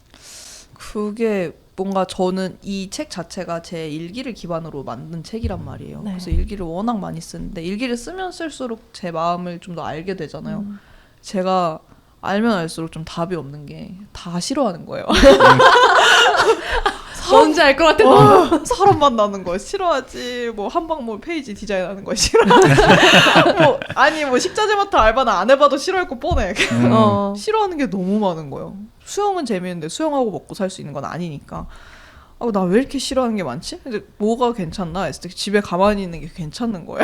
그게 뭔가 저는 이 책 자체가 제 일기를 기반으로 만든 책이란 말이에요. 네. 그래서 일기를 워낙 많이 쓰는데 일기를 쓰면 쓸수록 제 마음을 좀 더 알게 되잖아요. 제가 알면 알수록 좀 답이 없는 게 다 싫어하는 거예요. 뭔지 알 것 같아. 사람 만나는 거 싫어하지. 뭐 한방몰 페이지 디자인하는 거 싫어하지. 뭐 식자재마트 알바는 안 해봐도 싫어할 거 뻔해. 싫어하는 게 너무 많은 거예요. 수영은 재밌는데 수영하고 먹고 살 수 있는 건 아니니까. 나 왜 이렇게 싫어하는 게 많지? 이제 뭐가 괜찮나 했을 때 집에 가만히 있는 게 괜찮은 거야.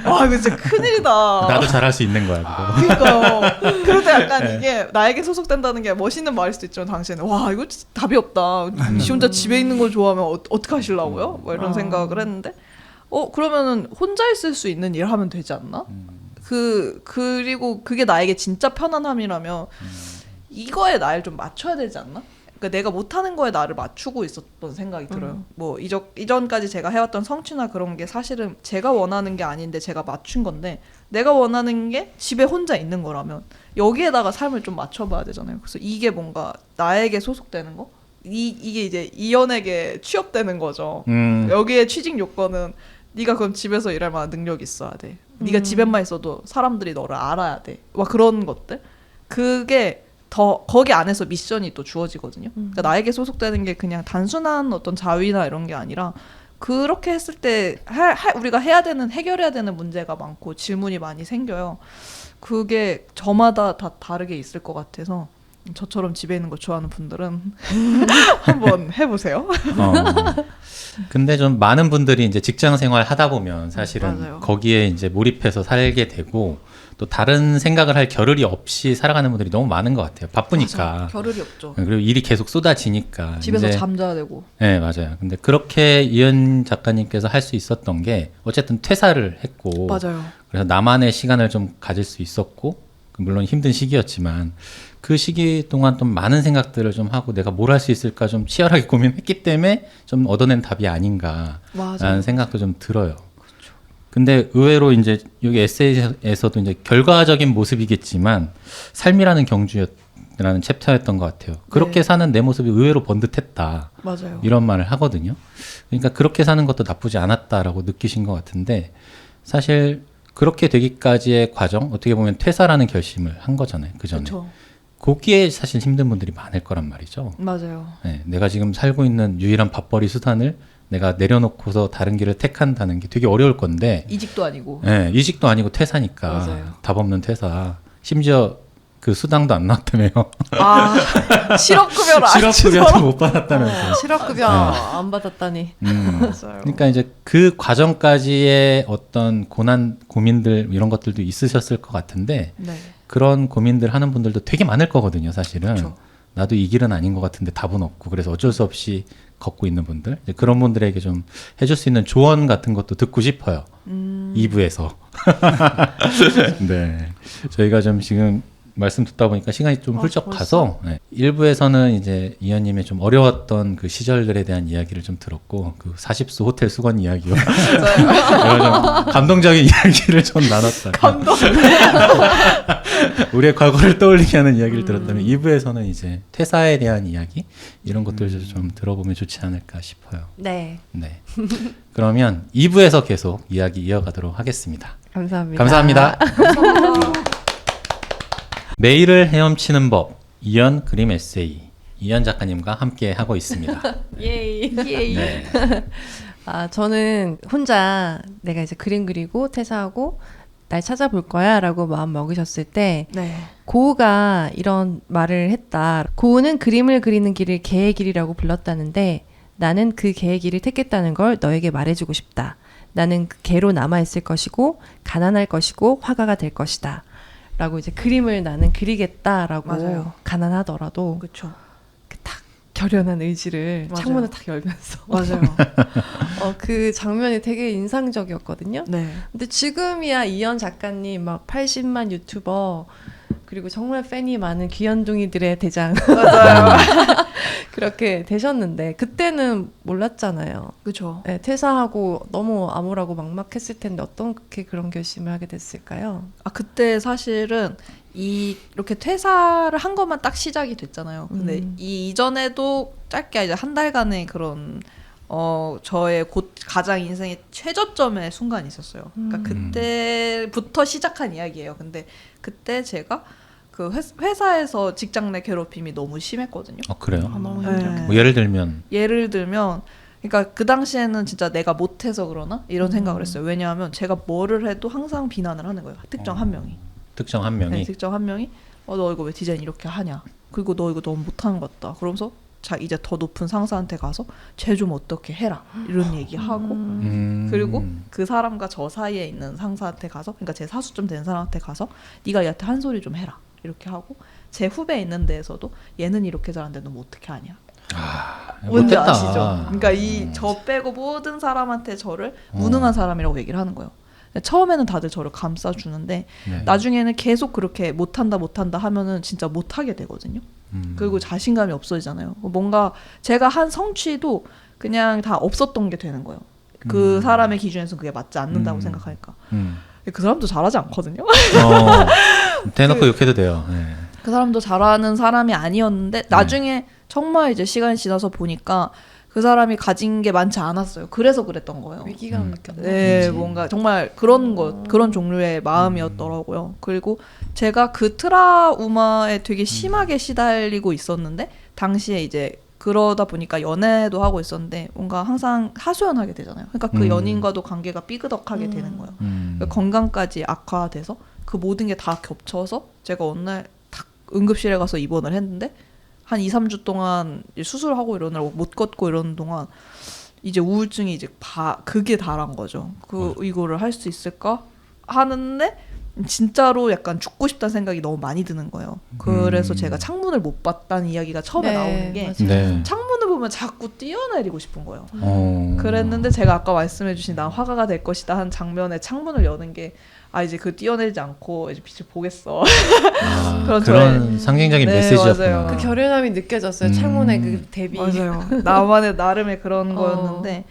와 이거 진짜 큰일이다. 나도 잘할 수 있는 거야 그거. 그러니까요. 그럴 때 약간 이게 나에게 소속된다는 게 멋있는 말일 수도 있지만 당시에는 와 이거 진짜 답이 없다. 지 혼자 집에 있는 걸 좋아하면 어떻게 하시려고요? 뭐 이런 생각을 했는데 그러면은 혼자 있을 수 있는 일 하면 되지 않나? 그리고 그게 나에게 진짜 편안함이라면 이거에 나를 좀 맞춰야 되지 않나? 그러니까 내가 못하는 거에 나를 맞추고 있었던 생각이 들어요. 뭐 이전까지 제가 해왔던 성취나 그런 게 사실은 제가 원하는 게 아닌데 제가 맞춘 건데 내가 원하는 게 집에 혼자 있는 거라면 여기에다가 삶을 좀 맞춰봐야 되잖아요. 그래서 이게 뭔가 나에게 소속되는 거? 이게 이제 이연에게 취업되는 거죠. 여기에 취직 요건은 네가 그럼 집에서 일할 만한 능력이 있어야 돼. 네가 집에만 있어도 사람들이 너를 알아야 돼. 막 그런 것들. 그게 더 거기 안에서 미션이 또 주어지거든요. 그러니까 나에게 소속되는 게 그냥 단순한 어떤 자위나 이런 게 아니라 그렇게 했을 때 우리가 해결해야 되는 문제가 많고 질문이 많이 생겨요. 그게 저마다 다 다르게 있을 것 같아서 저처럼 집에 있는 거 좋아하는 분들은 한번 해보세요. 근데 좀 많은 분들이 이제 직장 생활 하다 보면 사실은 맞아요. 거기에 이제 몰입해서 살게 되고 또 다른 생각을 할 겨를이 없이 살아가는 분들이 너무 많은 것 같아요. 바쁘니까. 맞아. 겨를이 없죠. 그리고 일이 계속 쏟아지니까. 집에서 이제, 잠자야 되고. 네, 맞아요. 근데 그렇게 이은 작가님께서 할 수 있었던 게 어쨌든 퇴사를 했고. 맞아요. 그래서 나만의 시간을 좀 가질 수 있었고, 물론 힘든 시기였지만 그 시기 동안 좀 많은 생각들을 좀 하고 내가 뭘 할 수 있을까 좀 치열하게 고민했기 때문에 좀 얻어낸 답이 아닌가라는 맞아요. 생각도 좀 들어요. 근데 의외로 이제 여기 에세이에서도 이제 결과적인 모습이겠지만 삶이라는 경주였라는 챕터였던 것 같아요. 그렇게 네. 사는 내 모습이 의외로 번듯했다. 맞아요. 이런 말을 하거든요. 그러니까 그렇게 사는 것도 나쁘지 않았다라고 느끼신 것 같은데 사실 그렇게 되기까지의 과정 어떻게 보면 퇴사라는 결심을 한 거잖아요. 그 전에. 그렇죠. 거기에 사실 힘든 분들이 많을 거란 말이죠. 맞아요. 네, 내가 지금 살고 있는 유일한 밥벌이 수단을 내가 내려놓고서 다른 길을 택한다는 게 되게 어려울 건데 이직도 아니고. 네, 이직도 아니고 퇴사니까 맞아요. 답 없는 퇴사. 심지어 그 수당도 안 나왔다며요. 아, 실업급여를 안 실업급여도 못 받았다면서요. 실업급여 안 받았다니. 맞아요. 그러니까 이제 그 과정까지의 어떤 고민들 이런 것들도 있으셨을 것 같은데 네. 그런 고민들 하는 분들도 되게 많을 거거든요, 사실은. 그쵸. 나도 이 길은 아닌 것 같은데 답은 없고 그래서 어쩔 수 없이 걷고 있는 분들 이제 그런 분들에게 좀 해줄 수 있는 조언 같은 것도 듣고 싶어요. 2부에서. 네, 저희가 좀 지금 말씀 듣다 보니까 시간이 좀 훌쩍 가서 1부에서는 이제 이현님의 좀 어려웠던 그 시절들에 대한 이야기를 좀 들었고 그 40수 호텔 수건 이야기와 이런 좀 감동적인 이야기를 좀 나눴다. 감동. 우리의 과거를 떠올리게 하는 이야기를 들었다면 2부에서는 이제 퇴사에 대한 이야기 이런 것들을 좀 들어보면 좋지 않을까 싶어요. 네. 네. 그러면 2부에서 계속 이야기 이어가도록 하겠습니다. 감사합니다. 감사합니다. 내일을 헤엄치는 법 이현 그림 에세이 이현 작가님과 함께 하고 있습니다. 예이. 네. 아, 저는 혼자 내가 이제 그림 그리고 퇴사하고 날 찾아볼 거야 라고 마음 먹으셨을 때 네. 고우가 이런 말을 했다. 고우는 그림을 그리는 길을 개의 길이라고 불렀다는데 나는 그 개의 길을 택했다는 걸 너에게 말해주고 싶다. 나는 그 개로 남아있을 것이고 가난할 것이고 화가가 될 것이다. 라고 이제 그림을 나는 그리겠다라고 맞아요. 가난하더라도 그렇죠. 딱 결연한 의지를 맞아요. 창문을 딱 열면서 맞아요. 그 장면이 되게 인상적이었거든요. 네. 근데 지금이야 이현 작가님 막 80만 유튜버 그리고 정말 팬이 많은 귀염둥이들의 대장 맞아요. 그렇게 되셨는데 그때는 몰랐잖아요. 그렇죠. 네, 퇴사하고 너무 암울하고 막막했을 텐데 어떻게 그런 결심을 하게 됐을까요? 아 그때 사실은 이렇게 퇴사를 한 것만 딱 시작이 됐잖아요. 근데 이 이전에도 짧게 이제 한 달간의 그런 저의 가장 인생의 최저점의 순간이 있었어요. 그러니까 그때부터 시작한 이야기예요. 근데 그때 제가 그 회사에서 직장 내 괴롭힘이 너무 심했거든요. 그래요? 너무 네. 힘들었겠다. 뭐 예를 들면 예를 들면 그러니까 그 당시에는 진짜 내가 못해서 그러나 이런 생각을 했어요. 왜냐하면 제가 뭐를 해도 항상 비난을 하는 거예요. 특정 한 명이. 특정 한 명이 네, 특정 한 명이 너 이거 왜 디자인 이렇게 하냐. 그리고 너 이거 너무 못하는 것 같다. 그러면서 자 이제 더 높은 상사한테 가서 쟤 좀 어떻게 해라 이런 얘기하고 그리고 그 사람과 저 사이에 있는 상사한테 가서 그러니까 제 사수점 된 사람한테 가서 네가 얘한테 한 소리 좀 해라 이렇게 하고 제 후배 있는 데에서도 얘는 이렇게 잘하는데 너 뭐 어떻게 하냐. 뭔지 못했다. 아시죠? 그러니까 이 저 빼고 모든 사람한테 저를 무능한 사람이라고 얘기를 하는 거예요. 처음에는 다들 저를 감싸주는데 네. 나중에는 계속 그렇게 못한다 하면은 진짜 못하게 되거든요. 그리고 자신감이 없어지잖아요. 뭔가 제가 한 성취도 그냥 다 없었던 게 되는 거예요. 그 사람의 기준에서는 그게 맞지 않는다고 생각하니까. 그 사람도 잘하지 않거든요. 대놓고 욕해도 돼요. 네. 그 사람도 잘하는 사람이 아니었는데 나중에 정말 이제 시간이 지나서 보니까 그 사람이 가진 게 많지 않았어요. 그래서 그랬던 거예요. 위기감 느꼈나? 네, 뭔가 정말 그런 종류의 마음이었더라고요. 그리고 제가 그 트라우마에 되게 심하게 시달리고 있었는데 당시에 이제 그러다 보니까 연애도 하고 있었는데 뭔가 항상 하소연하게 되잖아요. 그러니까 그 연인과도 관계가 삐그덕하게 되는 거예요. 그러니까 건강까지 악화돼서 그 모든 게 다 겹쳐서 제가 어느 날 딱 응급실에 가서 입원을 했는데 한 2, 3주 동안 수술하고 이러느라고 못 걷고 이러는 동안 이제 우울증이 이제 극에 달한 거죠. 이거를 할 수 있을까 하는데 진짜로 약간 죽고 싶다는 생각이 너무 많이 드는 거예요. 그래서 제가 창문을 못 봤다는 이야기가 처음에 나오는 게 네. 창문을 보면 자꾸 뛰어내리고 싶은 거예요. 그랬는데 제가 아까 말씀해주신 난 화가가 될 것이다 한 장면에 창문을 여는 게 이제 그 뛰어내리지 않고 이제 빛을 보겠어. 그런 상징적인 네, 메시지였구나. 맞아요. 그 결연함이 느껴졌어요. 창문의 그 대비. 맞아요. 나만의 나름의 그런 거였는데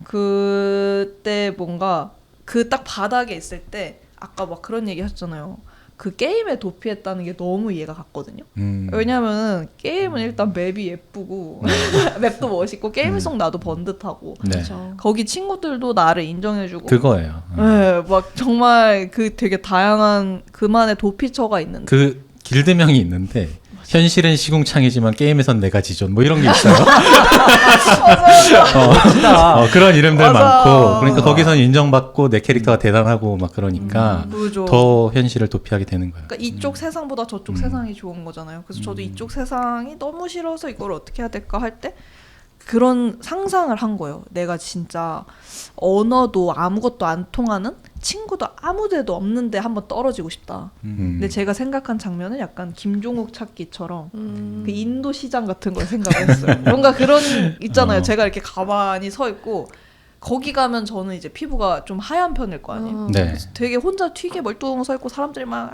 그때 뭔가 그 딱 바닥에 있을 때 아까 막 그런 얘기 하셨잖아요. 그 게임에 도피했다는 게 너무 이해가 갔거든요. 왜냐면 게임은 일단 맵이 예쁘고 맵도 멋있고 게임 속 나도 번듯하고 네. 그렇죠. 거기 친구들도 나를 인정해주고 그거예요. 네, 막 정말 그 되게 다양한 그만의 도피처가 있는데 그 길드명이 있는데 현실은 시궁창이지만 게임에선 내가 지존 뭐 이런 게 있어요. 그런 이름들 맞아. 많고 그러니까 거기선 인정받고 내 캐릭터가 대단하고 막 그러니까 그죠. 더 현실을 도피하게 되는 거예요. 그러니까 이쪽 세상보다 저쪽 세상이 좋은 거잖아요. 그래서 저도 이쪽 세상이 너무 싫어서 이걸 어떻게 해야 될까 할 때 그런 상상을 한 거예요. 내가 진짜 언어도 아무것도 안 통하는 친구도 아무데도 없는데 한번 떨어지고 싶다. 근데 제가 생각한 장면은 약간 김종욱 찾기처럼 그 인도 시장 같은 걸 생각했어요. 뭔가 그런 있잖아요. 제가 이렇게 가만히 서 있고 거기 가면 저는 이제 피부가 좀 하얀 편일 거 아니에요. 네. 그래서 되게 혼자 튀게 멀뚱 서 있고 사람들이 막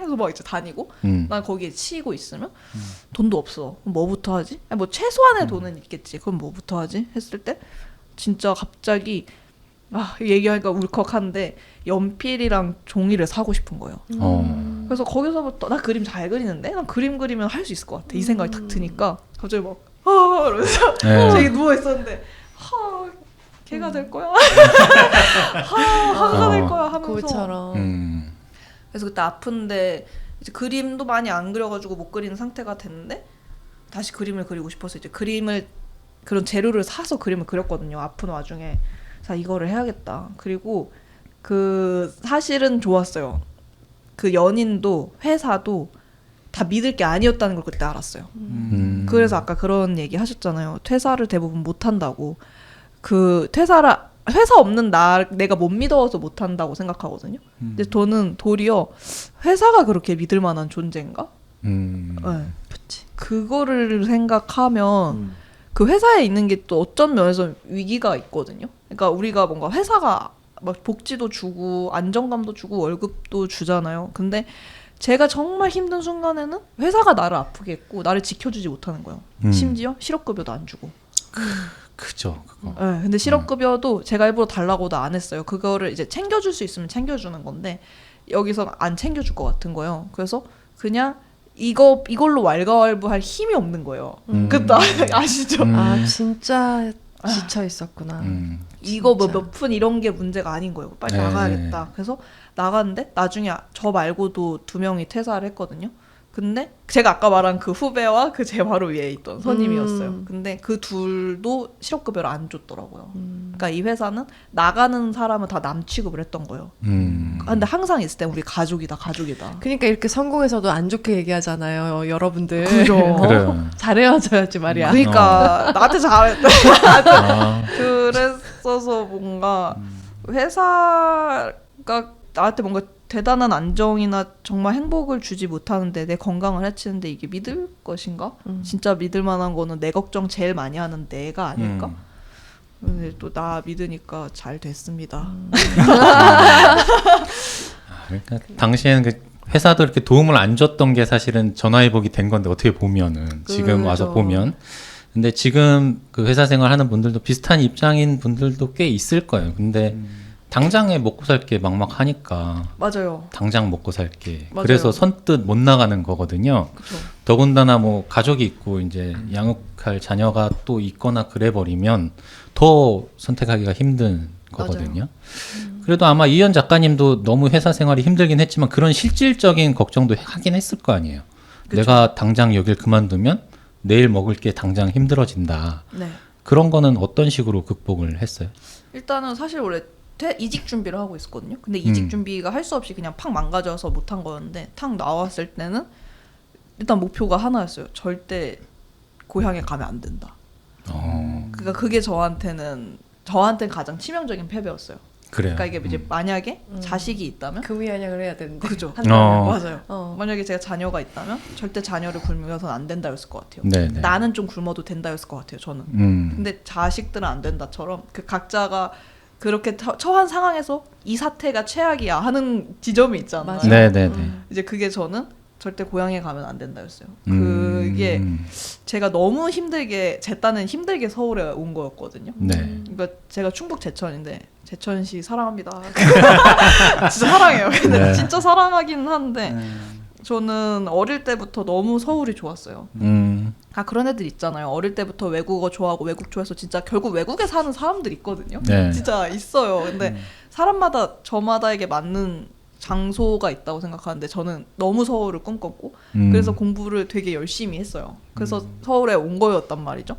해서 막 이제 다니고 난 거기에 치이고 있으면 돈도 없어. 그럼 뭐부터 하지? 아니 뭐 최소한의 돈은 있겠지. 그럼 뭐부터 하지? 했을 때 진짜 갑자기 얘기하니까 울컥한데 연필이랑 종이를 사고 싶은 거예요. 그래서 거기서부터 나 그림 잘 그리는데 난 그림 그리면 할 수 있을 것 같아. 이 생각이 딱 드니까 갑자기 막 이러면서 되게 누워 있었는데 걔가 될 거야. 화가 될 거야 하면서. 그처럼. 그래서 그때 아픈데 이제 그림도 많이 안 그려가지고 못 그리는 상태가 됐는데 다시 그림을 그리고 싶어서 이제 그런 재료를 사서 그림을 그렸거든요. 아픈 와중에. 자, 이거를 해야겠다. 그리고 그 사실은 좋았어요. 그 연인도 회사도 다 믿을 게 아니었다는 걸 그때 알았어요. 그래서 아까 그런 얘기 하셨잖아요. 퇴사를 대부분 못 한다고. 그 회사 없는 내가 못 믿어서 못 한다고 생각하거든요. 근데 저는 도리어 회사가 그렇게 믿을 만한 존재인가? 음. 네. 그거를 생각하면 그 회사에 있는 게 또 어떤 면에서 위기가 있거든요. 그러니까 우리가 뭔가 회사가 막 복지도 주고 안정감도 주고 월급도 주잖아요. 근데 제가 정말 힘든 순간에는 회사가 나를 아프게 했고 나를 지켜주지 못하는 거예요. 심지어 실업급여도 안 주고. 그죠, 그거. 네, 근데 실업급여도 제가 일부러 달라고도 안 했어요. 그거를 이제 챙겨줄 수 있으면 챙겨주는 건데 여기서 안 챙겨줄 것 같은 거예요. 그래서 그냥 이걸로 왈가왈부할 힘이 없는 거예요. 그때 아시죠? 아 진짜 지쳐 있었구나. 이거 뭐 몇 푼 이런 게 문제가 아닌 거예요. 빨리 나가야겠다. 그래서 나갔는데 나중에 저 말고도 2명이 퇴사를 했거든요. 근데 제가 아까 말한 그 후배와 그 제 바로 위에 있던 선임이었어요. 근데 그 둘도 실업급여를 안 줬더라고요. 그러니까 이 회사는 나가는 사람은 다 남 취급을 했던 거예요. 근데 항상 있을 때 우리 가족이다. 그러니까 이렇게 성공해서도 안 좋게 얘기하잖아요, 여러분들. 그죠. 그래요. 잘 헤어져야지 말이야. 그러니까 나한테 잘했다. 그랬어서 뭔가 회사가 나한테 뭔가 대단한 안정이나 정말 행복을 주지 못하는데 내 건강을 해치는데 이게 믿을 것인가? 진짜 믿을 만한 거는 내 걱정 제일 많이 하는 내가 아닐까? 근데 또 나 믿으니까 잘 됐습니다. 그러니까 당시에는 그 회사도 이렇게 도움을 안 줬던 게 사실은 전화위복이 된 건데 어떻게 보면은 지금 와서 보면 근데 지금 그 회사 생활하는 분들도 비슷한 입장인 분들도 꽤 있을 거예요. 근데 당장에 먹고 살게 막막하니까 맞아요. 당장 먹고 살게 맞아요. 그래서 선뜻 못 나가는 거거든요. 그쵸. 더군다나 뭐 가족이 있고 이제 양육할 자녀가 또 있거나 그래 버리면 더 선택하기가 힘든 거거든요. 그래도 아마 이현 작가님도 너무 회사 생활이 힘들긴 했지만 그런 실질적인 걱정도 하긴 했을 거 아니에요. 그쵸. 내가 당장 여길 그만두면 내일 먹을 게 당장 힘들어진다. 네. 그런 거는 어떤 식으로 극복을 했어요? 일단은 사실 원래 이직 준비를 하고 있었거든요. 근데 이직 준비가 할 수 없이 그냥 팍 망가져서 못한 거였는데 탁 나왔을 때는 일단 목표가 하나였어요. 절대 고향에 가면 안 된다. 그러니까 그게 저한테는 가장 치명적인 패배였어요. 그래요. 그러니까 이게 이제 만약에 자식이 있다면 금위안약을 해야 되는데. 그죠. 한다면. 맞아요. 만약에 제가 자녀가 있다면 절대 자녀를 굶겨서는 안 된다였을 것 같아요. 네네. 나는 좀 굶어도 된다였을 것 같아요. 저는. 근데 자식들은 안 된다처럼 그 각자가 그렇게 처한 상황에서 이 사태가 최악이야 하는 지점이 있잖아요. 네네네. 이제 그게 저는 절대 고향에 가면 안 된다였어요. 그게 제가 너무 힘들게 제 딴은 힘들게 서울에 온 거였거든요. 네. 그러니까 제가 충북 제천인데 제천시 사랑합니다. 진짜 사랑해요. 근데 네. 진짜 사랑하긴 한데 저는 어릴 때부터 너무 서울이 좋았어요. 다 그런 애들 있잖아요. 어릴 때부터 외국어 좋아하고 외국 좋아해서 진짜 결국 외국에 사는 사람들 있거든요. 네. 진짜 있어요. 근데 사람마다 저마다에게 맞는 장소가 있다고 생각하는데 저는 너무 서울을 꿈꿨고 그래서 공부를 되게 열심히 했어요. 그래서 서울에 온 거였단 말이죠.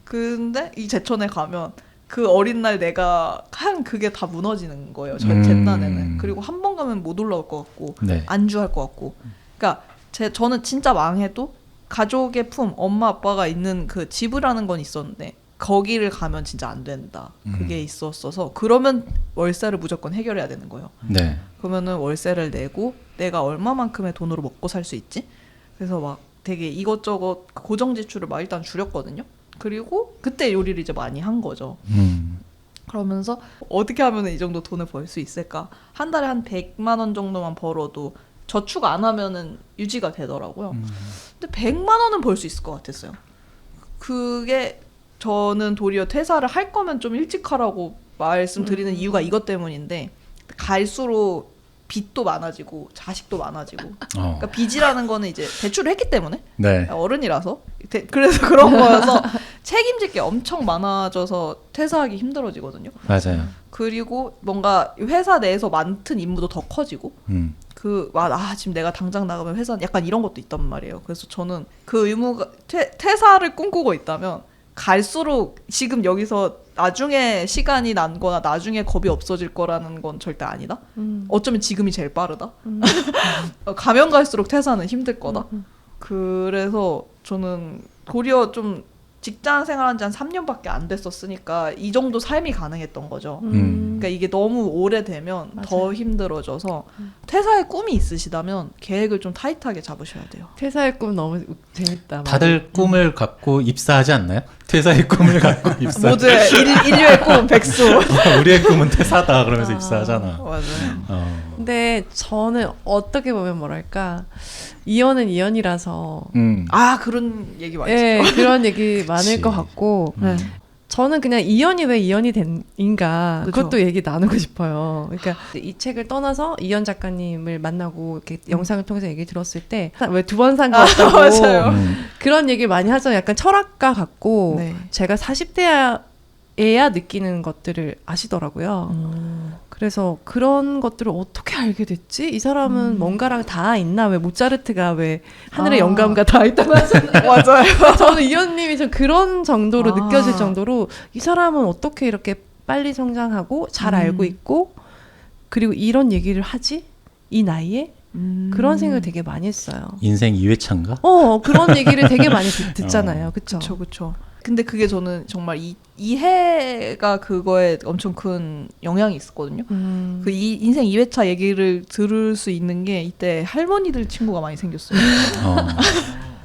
근데 이 제천에 가면 그 어린 날 내가 한 그게 다 무너지는 거예요. 제 딴에는. 그리고 한 번 가면 못 올라올 것 같고 네. 안주할 것 같고. 그러니까 저는 진짜 망해도 가족의 품, 엄마 아빠가 있는 그 집이라는 건 있었는데 거기를 가면 진짜 안 된다. 그게 있었어서 그러면 월세를 무조건 해결해야 되는 거예요. 네. 그러면은 월세를 내고 내가 얼마만큼의 돈으로 먹고 살 수 있지? 그래서 막 되게 이것저것 고정 지출을 막 일단 줄였거든요. 그리고 그때 요리를 이제 많이 한 거죠. 그러면서 어떻게 하면 이 정도 돈을 벌 수 있을까? 한 달에 한 100만 원 정도만 벌어도 저축 안 하면은 유지가 되더라고요. 근데 100만 원은 벌 수 있을 것 같았어요. 그게 저는 도리어 퇴사를 할 거면 좀 일찍 하라고 말씀드리는 이유가 이것 때문인데 갈수록 빚도 많아지고 자식도 많아지고 그러니까 빚이라는 거는 이제 대출을 했기 때문에 네. 어른이라서 그래서 그런 거여서 책임질 게 엄청 많아져서 퇴사하기 힘들어지거든요. 맞아요. 그리고 뭔가 회사 내에서 맡은 임무도 더 커지고 지금 내가 당장 나가면 회사 약간 이런 것도 있단 말이에요. 그래서 저는 그 의무가 퇴사를 꿈꾸고 있다면 갈수록 지금 여기서 나중에 시간이 난 거나 나중에 겁이 없어질 거라는 건 절대 아니다. 어쩌면 지금이 제일 빠르다. 가면 갈수록 퇴사는 힘들 거다. 그래서 저는 도리어 좀 직장 생활한 지 한 3년밖에 안 됐었으니까 이 정도 삶이 가능했던 거죠. 그러니까 이게 너무 오래되면 맞아요. 더 힘들어져서 퇴사의 꿈이 있으시다면 계획을 좀 타이트하게 잡으셔야 돼요. 퇴사의 꿈 너무 재밌다. 다들 꿈을 갖고 입사하지 않나요? 퇴사의 꿈을 갖고 입사. 모두의 인류의 꿈 백수. 우리의 꿈은 퇴사다 그러면서 입사하잖아. 맞아요. 근데 저는 어떻게 보면 뭐랄까 이혼은 이혼이라서 그런 얘기 많이 예, 듣죠. 그런 얘기 많을 그치. 것 같고 네. 저는 그냥 이혼이 왜 이혼이 된인가 그쵸. 그것도 얘기 나누고 싶어요. 그러니까 이 책을 떠나서 이현 작가님을 만나고 이렇게 영상을 통해서 얘기 들었을 때 왜 두 번 산 것 같다고 맞아요. 그런 얘기를 많이 하잖아요. 약간 철학가 같고 네. 제가 40대에야 느끼는 것들을 아시더라고요. 그래서 그런 것들을 어떻게 알게 됐지? 이 사람은 뭔가랑 다 있나? 왜 모차르트가 왜 하늘의 영감과 다 있다고 하잖아요. 맞아요. 저는 이현님이 좀 그런 정도로 아. 느껴질 정도로 이 사람은 어떻게 이렇게 빨리 성장하고 잘 알고 있고 그리고 이런 얘기를 하지? 이 나이에? 그런 생각을 되게 많이 했어요. 인생 2회차인가? 그런 얘기를 되게 많이 듣잖아요. 그쵸? 그렇죠. 근데 그게 저는 정말 이해가 그거에 엄청 큰 영향이 있었거든요. 그 인생 2회차 얘기를 들을 수 있는 게 이때 할머니들 친구가 많이 생겼어요.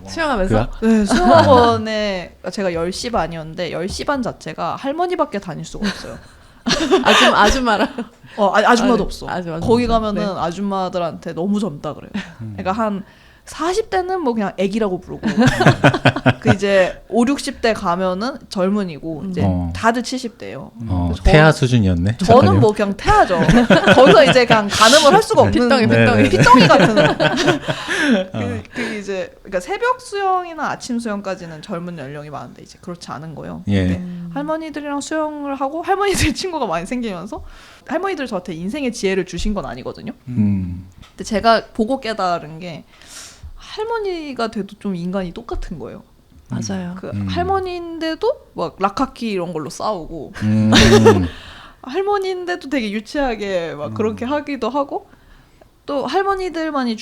수영하면서? 네, 수영학원에 제가 10시 반이었는데 10시 반 자체가 할머니밖에 다닐 수가 없어요. 아줌마랑. 아줌마도 없어. 아줌마. 거기 가면은 네. 아줌마들한테 너무 젊다 그래요. 그러니까 한 40대는 뭐 그냥 애기라고 부르고 그 이제 5, 60대 가면은 젊은이고 이제 다들 70대예요. 태아 수준이었네. 저는 작가님. 뭐 그냥 태아죠. 거기서 이제 그냥 가늠을 할 수가 없는 피덩이 같은 그 이제 그러니까 새벽 수영이나 아침 수영까지는 젊은 연령이 많은데 이제 그렇지 않은 거예요. 예. 근데 할머니들이랑 수영을 하고 할머니들 친구가 많이 생기면서 할머니들 저한테 인생의 지혜를 주신 건 아니거든요. 근데 제가 보고 깨달은 게 할머니가 돼도 좀 인간이 똑같은 거예요. 맞아요. 그 할머니인데도 막 락카키 이런 걸로 싸우고 할머니인데도 되게 유치하게 막 그렇게 하기도 하고 또 할머니들만이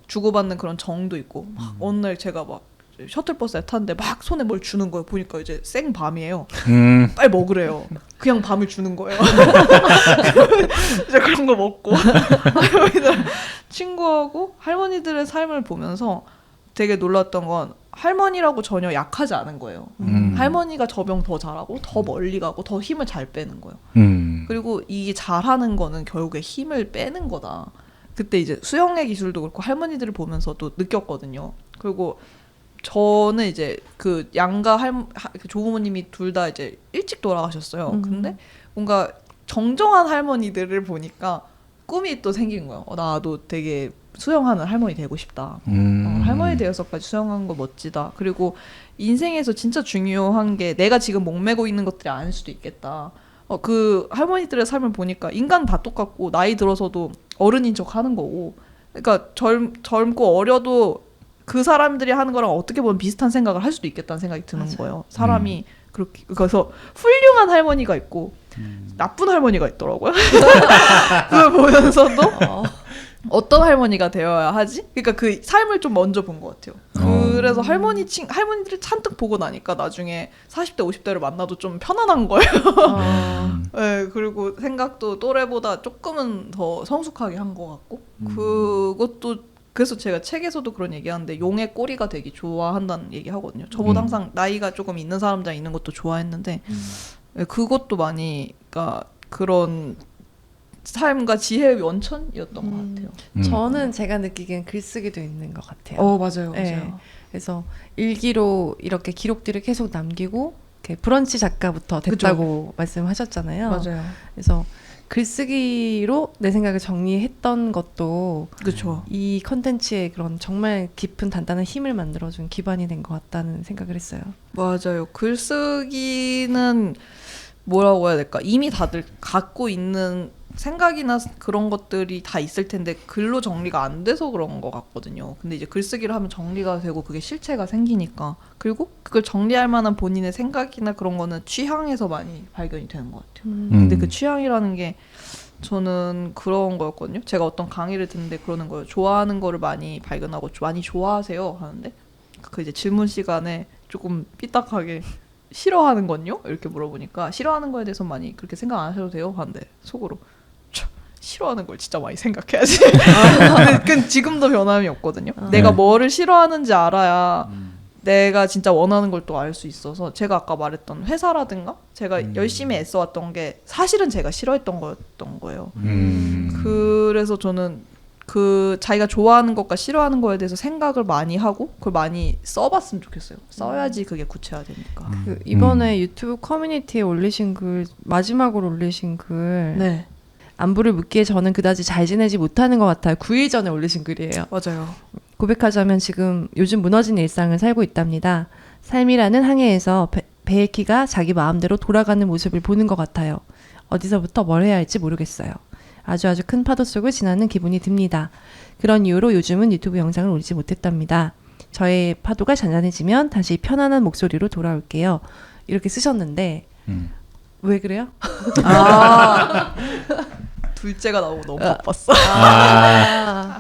주고받는 그런 정도 있고 막 어느 날 제가 막 셔틀버스에 탔는데 막 손에 뭘 주는 거예요. 보니까 이제 생밤이에요. 빨리 먹으래요. 그냥 밤을 주는 거예요. 이제 그런 거 먹고 할머니들 친구하고 할머니들의 삶을 보면서 되게 놀랐던 건 할머니라고 전혀 약하지 않은 거예요. 할머니가 저 병 더 잘하고 더 멀리 가고 더 힘을 잘 빼는 거예요. 그리고 이 잘하는 거는 결국에 힘을 빼는 거다. 그때 이제 수영의 기술도 그렇고 할머니들을 보면서도 느꼈거든요. 그리고 저는 이제 그 양가 조부모님이 둘 다 이제 일찍 돌아가셨어요. 근데 뭔가 정정한 할머니들을 보니까 꿈이 또 생긴 거예요. 나도 되게 수영하는 할머니 되고 싶다. 할머니 되어서까지 수영하는 거 멋지다. 그리고 인생에서 진짜 중요한 게 내가 지금 목매고 있는 것들이 아닐 수도 있겠다. 그 할머니들의 삶을 보니까 인간 다 똑같고 나이 들어서도 어른인 척 하는 거고, 그러니까 젊고 어려도 그 사람들이 하는 거랑 어떻게 보면 비슷한 생각을 할 수도 있겠다는 생각이 드는 맞아요. 거예요. 사람이 그렇게, 그래서 훌륭한 할머니가 있고 나쁜 할머니가 있더라고요. 그걸 보면서도 어떤 할머니가 되어야 하지? 그러니까 그 삶을 좀 먼저 본 것 같아요. 그래서 할머니들을 잔뜩 보고 나니까 나중에 40대, 50대를 만나도 좀 편안한 거예요. 네, 그리고 생각도 또래보다 조금은 더 성숙하게 한 것 같고, 그것도 그래서 제가 책에서도 그런 얘기하는데 용의 꼬리가 되게 좋아한다는 얘기 하거든요. 저보다 항상 나이가 조금 있는 사람들 있는 것도 좋아했는데 네, 그것도 많이 그러니까 그런 삶과 지혜의 원천이었던 것 같아요. 저는 제가 느끼기엔 글쓰기도 있는 것 같아요. 맞아요. 네. 그래서 일기로 이렇게 기록들을 계속 남기고 이렇게 브런치 작가부터 됐다고 말씀하셨잖아요. 맞아요. 그래서 글쓰기로 내 생각을 정리했던 것도 그렇죠. 이 컨텐츠의 그런 정말 깊은 단단한 힘을 만들어준 기반이 된 것 같다는 생각을 했어요. 맞아요. 글쓰기는 뭐라고 해야 될까? 이미 다들 갖고 있는 생각이나 그런 것들이 다 있을 텐데 글로 정리가 안 돼서 그런 것 같거든요. 근데 이제 글쓰기를 하면 정리가 되고 그게 실체가 생기니까, 그리고 그걸 정리할 만한 본인의 생각이나 그런 거는 취향에서 많이 발견이 되는 것 같아요. 근데 그 취향이라는 게 저는 그런 거였거든요. 제가 어떤 강의를 듣는데 그러는 거예요. 좋아하는 거를 많이 발견하고 많이 좋아하세요 하는데 그 이제 질문 시간에 조금 삐딱하게 싫어하는 건요? 이렇게 물어보니까 싫어하는 거에 대해서 많이 그렇게 생각 안 하셔도 돼요 하는데 속으로 싫어하는 걸 진짜 많이 생각해야지. 근데 그건 지금도 변함이 없거든요. 내가 뭐를 싫어하는지 알아야 내가 진짜 원하는 걸 또 알 수 있어서, 제가 아까 말했던 회사라든가 제가 열심히 애써왔던 게 사실은 제가 싫어했던 거였던 거예요. 그래서 저는 그 자기가 좋아하는 것과 싫어하는 거에 대해서 생각을 많이 하고 그걸 많이 써봤으면 좋겠어요. 써야지 그게 구체화되니까. 그 이번에 유튜브 커뮤니티에 올리신 글, 마지막으로 올리신 글, 네. 안부를 묻기에 저는 그다지 잘 지내지 못하는 것 같아요. 9일 전에 올리신 글이에요. 맞아요. 고백하자면 지금 요즘 무너진 일상을 살고 있답니다. 삶이라는 항해에서 베이키가 자기 마음대로 돌아가는 모습을 보는 것 같아요. 어디서부터 뭘 해야 할지 모르겠어요. 아주 큰 파도 속을 지나는 기분이 듭니다. 그런 이유로 요즘은 유튜브 영상을 올리지 못했답니다. 저의 파도가 잔잔해지면 다시 편안한 목소리로 돌아올게요. 이렇게 쓰셨는데 왜 그래요? 둘째가 나오고 너무 바빴어.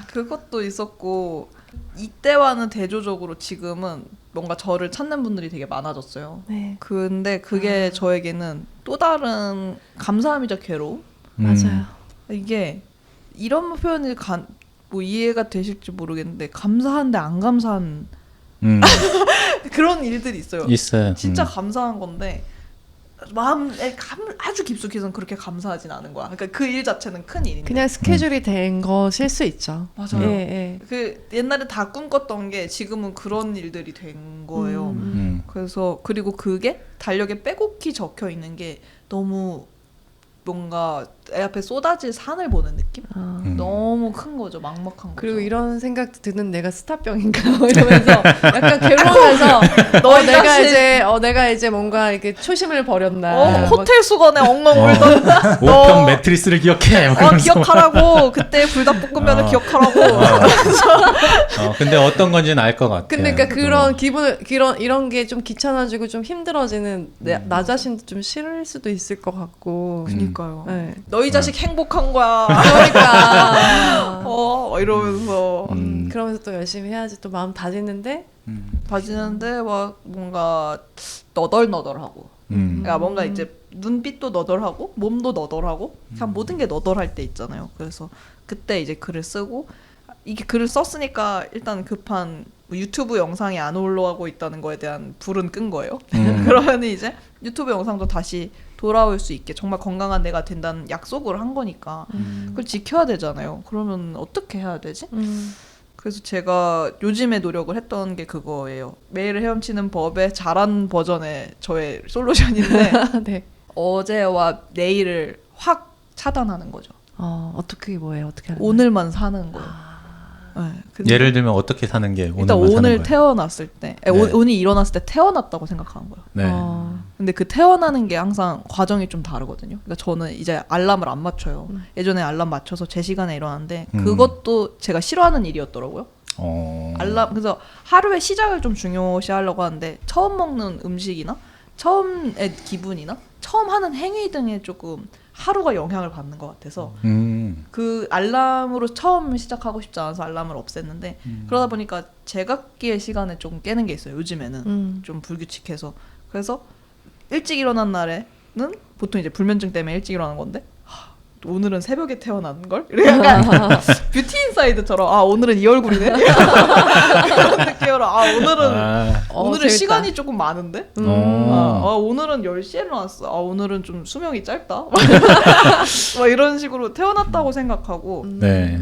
그것도 있었고, 이때와는 대조적으로 지금은 뭔가 저를 찾는 분들이 되게 많아졌어요. 네. 근데 그게 저에게는 또 다른 감사함이자 괴로움? 맞아요. 이게 이런 표현이 뭐 이해가 되실지 모르겠는데 감사한데 안 감사한 그런 일들이 있어요. 있어요. 진짜 감사한 건데 마음에 아주 깊숙이선 그렇게 감사하진 않은 거야. 그러니까 그 일 자체는 큰 일인데 그냥 스케줄이 된 것일 수 있죠. 맞아요. 예, 예. 그 옛날에 다 꿈꿨던 게 지금은 그런 일들이 된 거예요. 그래서 그리고 그게 달력에 빼곡히 적혀 있는 게 너무 뭔가 애 앞에 쏟아질 산을 보는 느낌? 너무 큰 거죠. 막막한 거죠. 그리고 이런 생각도 드는 내가 스타병인가 이러면서 약간 괴로워하면서 내가 이제 뭔가 이렇게 초심을 버렸나. 호텔 수건에 엉엉 울던 5평 매트리스를 기억해. 기억하라고. 그때 불닭볶음면을 기억하라고. 근데 어떤 건지는 알 것 같아. 근데 그러니까 그런 기분을 이런 게 좀 귀찮아지고 좀 힘들어지는 나 자신도 좀 싫을 수도 있을 것 같고. 그니까요. 네. 너희 자식 행복한 거야. 그러니까 이러면서 그러면서 또 열심히 해야지 또 마음 다지는데 막 뭔가 너덜너덜하고 그러니까 뭔가 이제 눈빛도 너덜하고 몸도 너덜하고 그냥 모든 게 너덜할 때 있잖아요. 그래서 그때 이제 글을 쓰고 이게 글을 썼으니까 일단 급한 유튜브 영상이 안 올라가고 있다는 거에 대한 불은 끈 거예요. 그러면 이제 유튜브 영상도 다시 돌아올 수 있게 정말 건강한 내가 된다는 약속을 한 거니까 그걸 지켜야 되잖아요. 그러면 어떻게 해야 되지? 그래서 제가 요즘에 노력을 했던 게 그거예요. 매일을 헤엄치는 법의 잘한 버전의 저의 솔루션인데 네. 어제와 내일을 확 차단하는 거죠. 어떻게 뭐예요? 어떻게 하는 거예요? 오늘만 사는 거예요. 네, 근데 예를 들면 어떻게 사는 게 일단 오늘만 사는 오늘 거예요? 태어났을 때, 네. 오늘 일어났을 때 태어났다고 생각하는 거예요. 네. 근데 그 태어나는 게 항상 과정이 좀 다르거든요. 그러니까 저는 이제 알람을 안 맞춰요. 예전에 알람 맞춰서 제 시간에 일어났는데 그것도 제가 싫어하는 일이었더라고요. 알람 그래서 하루의 시작을 좀 중요시하려고 하는데 처음 먹는 음식이나 처음의 기분이나 처음 하는 행위 등에 조금 하루가 영향을 받는 것 같아서 그 알람으로 처음 시작하고 싶지 않아서 알람을 없앴는데 그러다 보니까 제각기의 시간에 조금 깨는 게 있어요. 요즘에는 좀 불규칙해서 그래서 일찍 일어난 날에는 보통 이제 불면증 때문에 일찍 일어나는 건데 오늘은 새벽에 태어난 걸? 약간 뷰티 인사이드처럼 오늘은 이 얼굴이네? 이런 느낌으로 오늘은 재밌다. 시간이 조금 많은데? 오늘은 10시에 일어났어. 오늘은 좀 수명이 짧다? 막 이런 식으로 태어났다고 생각하고 네.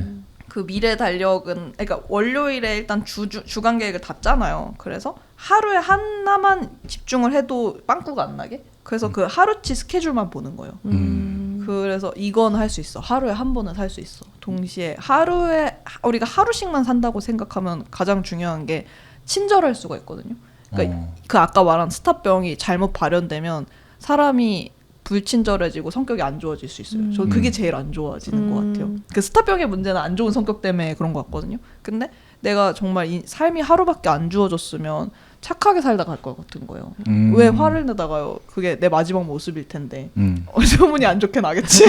그 미래 달력은 그러니까 월요일에 일단 주간 계획을 다 짜놔요. 그래서 하루에 하나만 집중을 해도 빵꾸가 안 나게 그래서 그 하루치 스케줄만 보는 거예요. 그래서 이건 할 수 있어. 하루에 한 번은 살 수 있어. 동시에 하루에 우리가 하루씩만 산다고 생각하면 가장 중요한 게 친절할 수가 있거든요. 그러니까 그 아까 말한 스타병이 잘못 발현되면 사람이 불친절해지고 성격이 안 좋아질 수 있어요. 저는 그게 제일 안 좋아지는 것 같아요. 그 스타병의 문제는 안 좋은 성격 때문에 그런 것 같거든요. 근데 내가 정말 삶이 하루밖에 안 주어졌으면 착하게 살다 갈 것 같은 거예요. 왜 화를 내다가요? 그게 내 마지막 모습일 텐데 소문이 안 좋게 나겠지.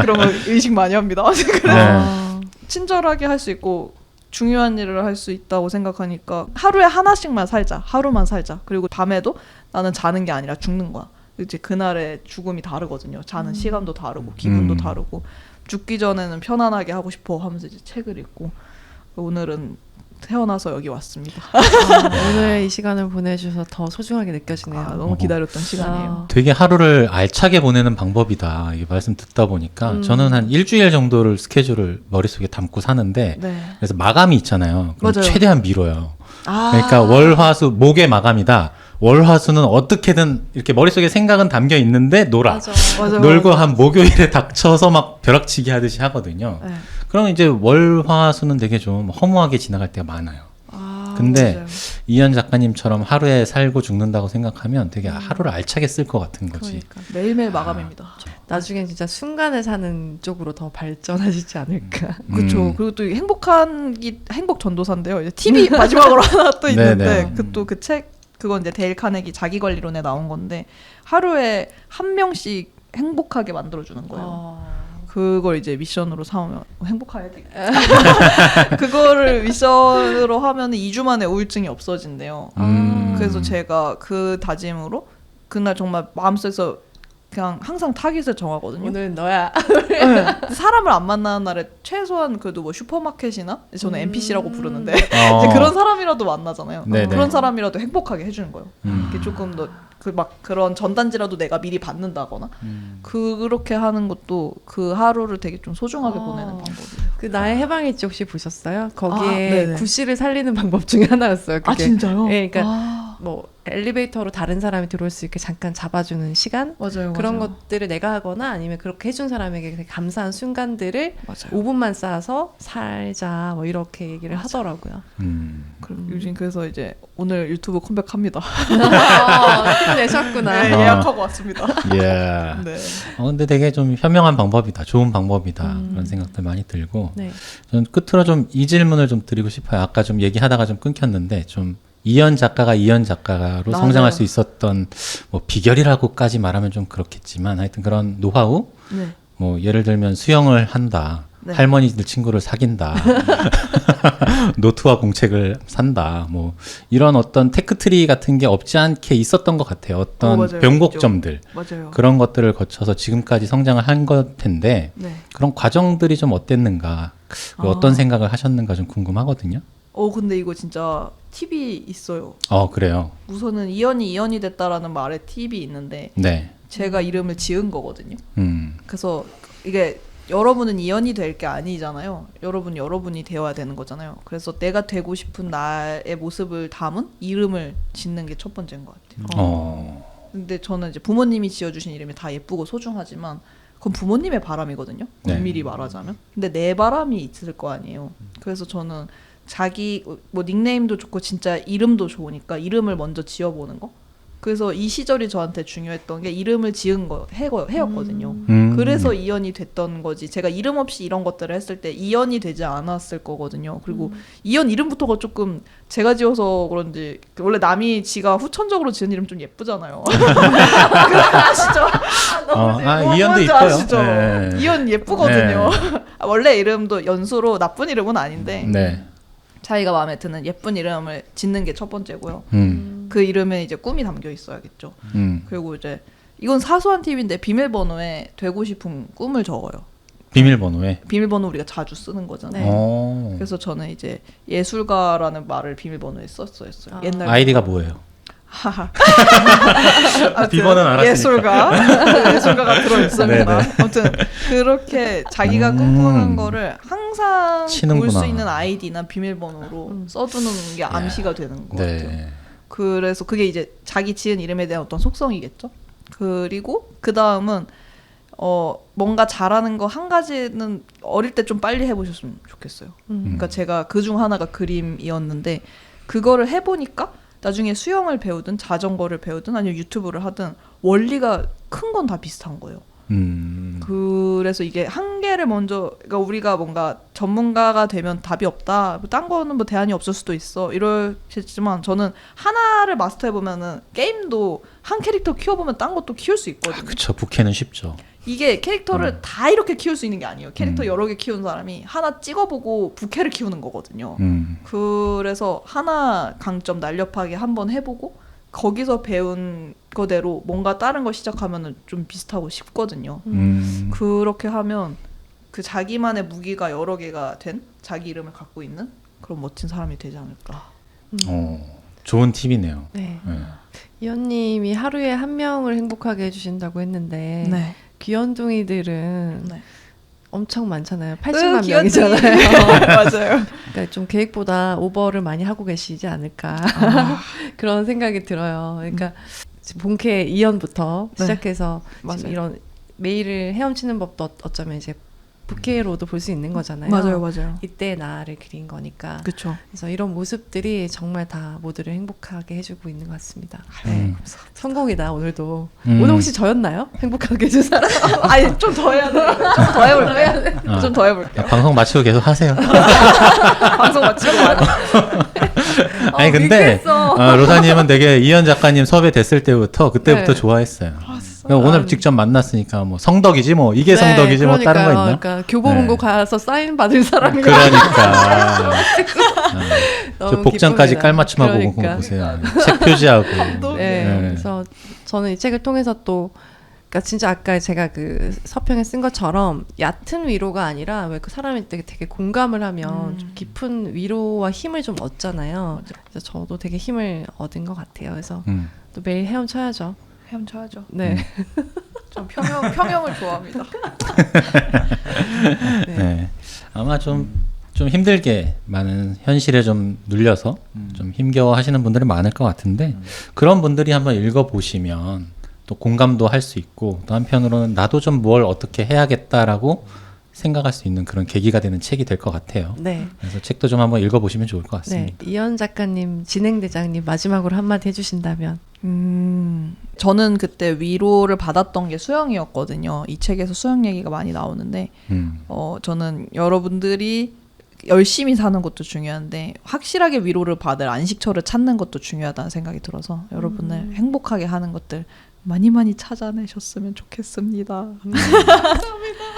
그런 거 의식 많이 합니다. 그래서 친절하게 할 수 있고 중요한 일을 할 수 있다고 생각하니까 하루에 하나씩만 살자. 하루만 살자. 그리고 밤에도 나는 자는 게 아니라 죽는 거야. 이제 그날의 죽음이 다르거든요. 자는 시간도 다르고 기분도 다르고 죽기 전에는 편안하게 하고 싶어 하면서 이제 책을 읽고 오늘은 태어나서 여기 왔습니다. 오늘 이 시간을 보내주셔서 더 소중하게 느껴지네요. 너무 기다렸던 시간이에요. 되게 하루를 알차게 보내는 방법이다. 이 말씀 듣다 보니까 저는 한 일주일 정도를 스케줄을 머릿속에 담고 사는데 그래서 마감이 있잖아요. 그럼 맞아요. 최대한 미뤄요. 그러니까 월화수 목의 마감이다. 월화수는 어떻게든 이렇게 머릿속에 생각은 담겨 있는데 놀아. 놀고 한 목요일에 닥쳐서 막 벼락치기 하듯이 하거든요. 네. 그럼 이제 월화수는 되게 좀 허무하게 지나갈 때가 많아요. 근데 맞아요. 이현 작가님처럼 하루에 살고 죽는다고 생각하면 되게 하루를 알차게 쓸 것 같은 거지. 그러니까. 매일매일 마감입니다. 나중엔 진짜 순간에 사는 쪽으로 더 발전하시지 않을까. 그렇죠. 그리고 또 행복 전도사인데요. 이제 TV 마지막으로 하나 또 있는데 그 책 그건 이제 데일 카네기 자기관리론에 나온 건데 하루에 한 명씩 행복하게 만들어주는 거예요. 그걸 이제 미션으로 삼으면 행복해야 되겠다. 그거를 미션으로 하면 2주 만에 우울증이 없어진대요. 그래서 제가 그 다짐으로 그날 정말 마음속에서 그냥 항상 타깃을 정하거든요. 오늘은 너야. 네. 사람을 안 만나는 날에 최소한 그래도 뭐 슈퍼마켓이나 저는 NPC라고 부르는데 이제 그런 사람이라도 만나잖아요. 그런 사람이라도 행복하게 해주는 거예요. 이게 조금 더 그런 전단지라도 내가 미리 받는다거나 그렇게 하는 것도 그 하루를 되게 좀 소중하게 보내는 방법이에요. 그 나의 해방일지 혹시 보셨어요? 거기에 구씨를 살리는 방법 중에 하나였어요. 그게. 진짜요? 네, 그러니까 뭐 엘리베이터로 다른 사람이 들어올 수 있게 잠깐 잡아주는 시간 그런 것들을 내가 하거나 아니면 그렇게 해준 사람에게 되게 감사한 순간들을 5분만 쌓아서 살자 뭐 이렇게 얘기를 하더라고요. 그럼 요즘 그래서 이제 오늘 유튜브 컴백합니다. 내셨구나. 네, 예약하고 왔습니다. 예. 네. 근데 되게 좀 현명한 방법이다. 좋은 방법이다. 그런 생각들 많이 들고. 네. 저는 끝으로 좀 이 질문을 좀 드리고 싶어요. 아까 좀 얘기하다가 좀 끊겼는데 좀 이현 작가로 성장할 수 있었던 뭐 비결이라고까지 말하면 좀 그렇겠지만 하여튼 그런 노하우 뭐 예를 들면 수영을 한다. 할머니들 친구를 사귄다. 노트와 공책을 산다. 뭐 이런 어떤 테크트리 같은 게 없지 않게 있었던 것 같아요. 어떤 맞아요. 변곡점들. 맞아요. 그런 것들을 거쳐서 지금까지 성장을 한 것 텐데 그런 과정들이 좀 어땠는가. 어떤 생각을 하셨는가 좀 궁금하거든요. 근데 이거 진짜 팁이 있어요. 그래요. 우선은 이현이 됐다라는 말에 팁이 있는데 제가 이름을 지은 거거든요. 그래서 이게 여러분은 이연이 될 게 아니잖아요. 여러분이 되어야 되는 거잖아요. 그래서 내가 되고 싶은 나의 모습을 담은 이름을 짓는 게 첫 번째인 것 같아요. 근데 저는 이제 부모님이 지어주신 이름이 다 예쁘고 소중하지만 그건 부모님의 바람이거든요. 네. 엄밀히 말하자면. 근데 내 바람이 있을 거 아니에요. 그래서 저는 자기 뭐 닉네임도 좋고 진짜 이름도 좋으니까 이름을 먼저 지어보는 거. 그래서 이 시절이 저한테 중요했던 게 이름을 지은 해였거든요. 그래서 이연이 됐던 거지. 제가 이름 없이 이런 것들을 했을 때 이연이 되지 않았을 거거든요. 그리고 이연 이름부터가 조금 제가 지어서 그런지 원래 남이 지가 후천적으로 지은 이름 좀 예쁘잖아요. 아시죠? 이연도 뭔지 이뻐요. 아시죠? 네. 이연 예쁘거든요. 원래 이름도 연수로 나쁜 이름은 아닌데 네. 자기가 마음에 드는 예쁜 이름을 짓는 게 첫 번째고요. 그 이름에 이제 꿈이 담겨 있어야겠죠. 그리고 이제 이건 사소한 팁인데 비밀번호에 되고 싶은 꿈을 적어요. 비밀번호에. 비밀번호 우리가 자주 쓰는 거잖아요. 그래서 저는 이제 예술가라는 말을 비밀번호에 썼어요. 옛날 아이디가 뭐예요? 아무튼 비번은 알았으니까. 예술가가 들어있습니다. 네네. 아무튼 그렇게 자기가 꿈꾸는 거를 항상 치는구나. 볼 수 있는 아이디나 비밀번호로 써두는 게 암시가 되는 것 네. 같아요. 그래서 그게 이제 자기 지은 이름에 대한 어떤 속성이겠죠. 그리고 그 다음은 뭔가 잘하는 거 한 가지는 어릴 때 좀 빨리 해보셨으면 좋겠어요. 그러니까 제가 그중 하나가 그림이었는데 그거를 해보니까 나중에 수영을 배우든 자전거를 배우든 아니면 유튜브를 하든 원리가 큰 건 다 비슷한 거예요. 그래서 이게 한 개를 먼저 그러니까 우리가 뭔가 전문가가 되면 답이 없다. 딴 거는 뭐 대안이 없을 수도 있어. 이러시지만 저는 하나를 마스터해보면은 게임도 한 캐릭터 키워보면 딴 것도 키울 수 있거든요. 그쵸. 부캐는 쉽죠. 이게 캐릭터를 다 이렇게 키울 수 있는 게 아니에요. 캐릭터 여러 개 키우는 사람이 하나 찍어보고 부캐를 키우는 거거든요. 그래서 하나 강점 날렵하게 한번 해보고 거기서 배운 거대로 뭔가 다른 거 시작하면은 좀 비슷하고 쉽거든요. 그렇게 하면 그 자기만의 무기가 여러 개가 된 자기 이름을 갖고 있는 그런 멋진 사람이 되지 않을까. 좋은 팁이네요. 네. 이연님이 하루에 한 명을 행복하게 해주신다고 했는데 네. 귀염둥이들은 네. 엄청 많잖아요. 80만 귀염둥이. 명이잖아요. 맞아요. 그러니까 좀 계획보다 오버를 많이 하고 계시지 않을까 그런 생각이 들어요. 그러니까 지금 본캐 이연부터 네. 시작해서 맞아요. 지금 이런 메일을 헤엄치는 법도 어쩌면 이제 부캐로도 볼 수 있는 거잖아요. 맞아요. 이때 나를 그린 거니까. 그렇죠. 그래서 이런 모습들이 정말 다 모두를 행복하게 해주고 있는 것 같습니다. 네. 성공이다 오늘도. 오늘 혹시 저였나요? 행복하게 해준 사람? 아니 좀 더 해야 돼. 좀 더 해볼게요. 좀 더 해볼게요. 방송 마치고 계속 하세요. 방송 마치고 와요. 아니 근데 믿겠어. 로사님은 되게 이현 작가님 섭외됐을 때부터 그때부터 네. 좋아했어요. 그러니까 오늘 직접 만났으니까 뭐 성덕이지 뭐 이게 성덕이지 뭐 다른 거 있나? 그러니까 교보문고 가서 사인 받을 사람이 그러니까 저 복장까지 기쁩니다. 깔맞춤하고 온 거 그러니까. 보세요. 책 표지하고. 네. 네. 그래서 저는 이 책을 통해서 또 그러니까 진짜 아까 제가 그 서평에 쓴 것처럼 얕은 위로가 아니라 왜 그 사람이 되게 공감을 하면 좀 깊은 위로와 힘을 좀 얻잖아요. 그래서 저도 되게 힘을 얻은 것 같아요. 그래서 또 매일 헤엄쳐야죠. 헤엄쳐야죠. 네. 전 평형을 좋아합니다. 네. 아마 좀 힘들게 많은 현실에 좀 눌려서 좀 힘겨워 하시는 분들이 많을 것 같은데 그런 분들이 한번 읽어보시면 또 공감도 할 수 있고 또 한편으로는 나도 좀 뭘 어떻게 해야겠다라고 생각할 수 있는 그런 계기가 되는 책이 될 것 같아요. 네. 그래서 책도 좀 한번 읽어보시면 좋을 것 네. 같습니다. 이현 작가님, 진행대장님 마지막으로 한마디 해주신다면. 저는 그때 위로를 받았던 게 수영이었거든요. 이 책에서 수영 얘기가 많이 나오는데 저는 여러분들이 열심히 사는 것도 중요한데 확실하게 위로를 받을 안식처를 찾는 것도 중요하다는 생각이 들어서 여러분을 행복하게 하는 것들 많이 찾아내셨으면 좋겠습니다. 감사합니다.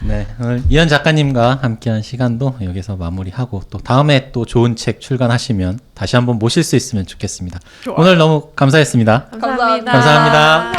네, 오늘 이현 작가님과 함께한 시간도 여기서 마무리하고 또 다음에 또 좋은 책 출간하시면 다시 한번 모실 수 있으면 좋겠습니다. 좋아요. 오늘 너무 감사했습니다. 감사합니다. 감사합니다.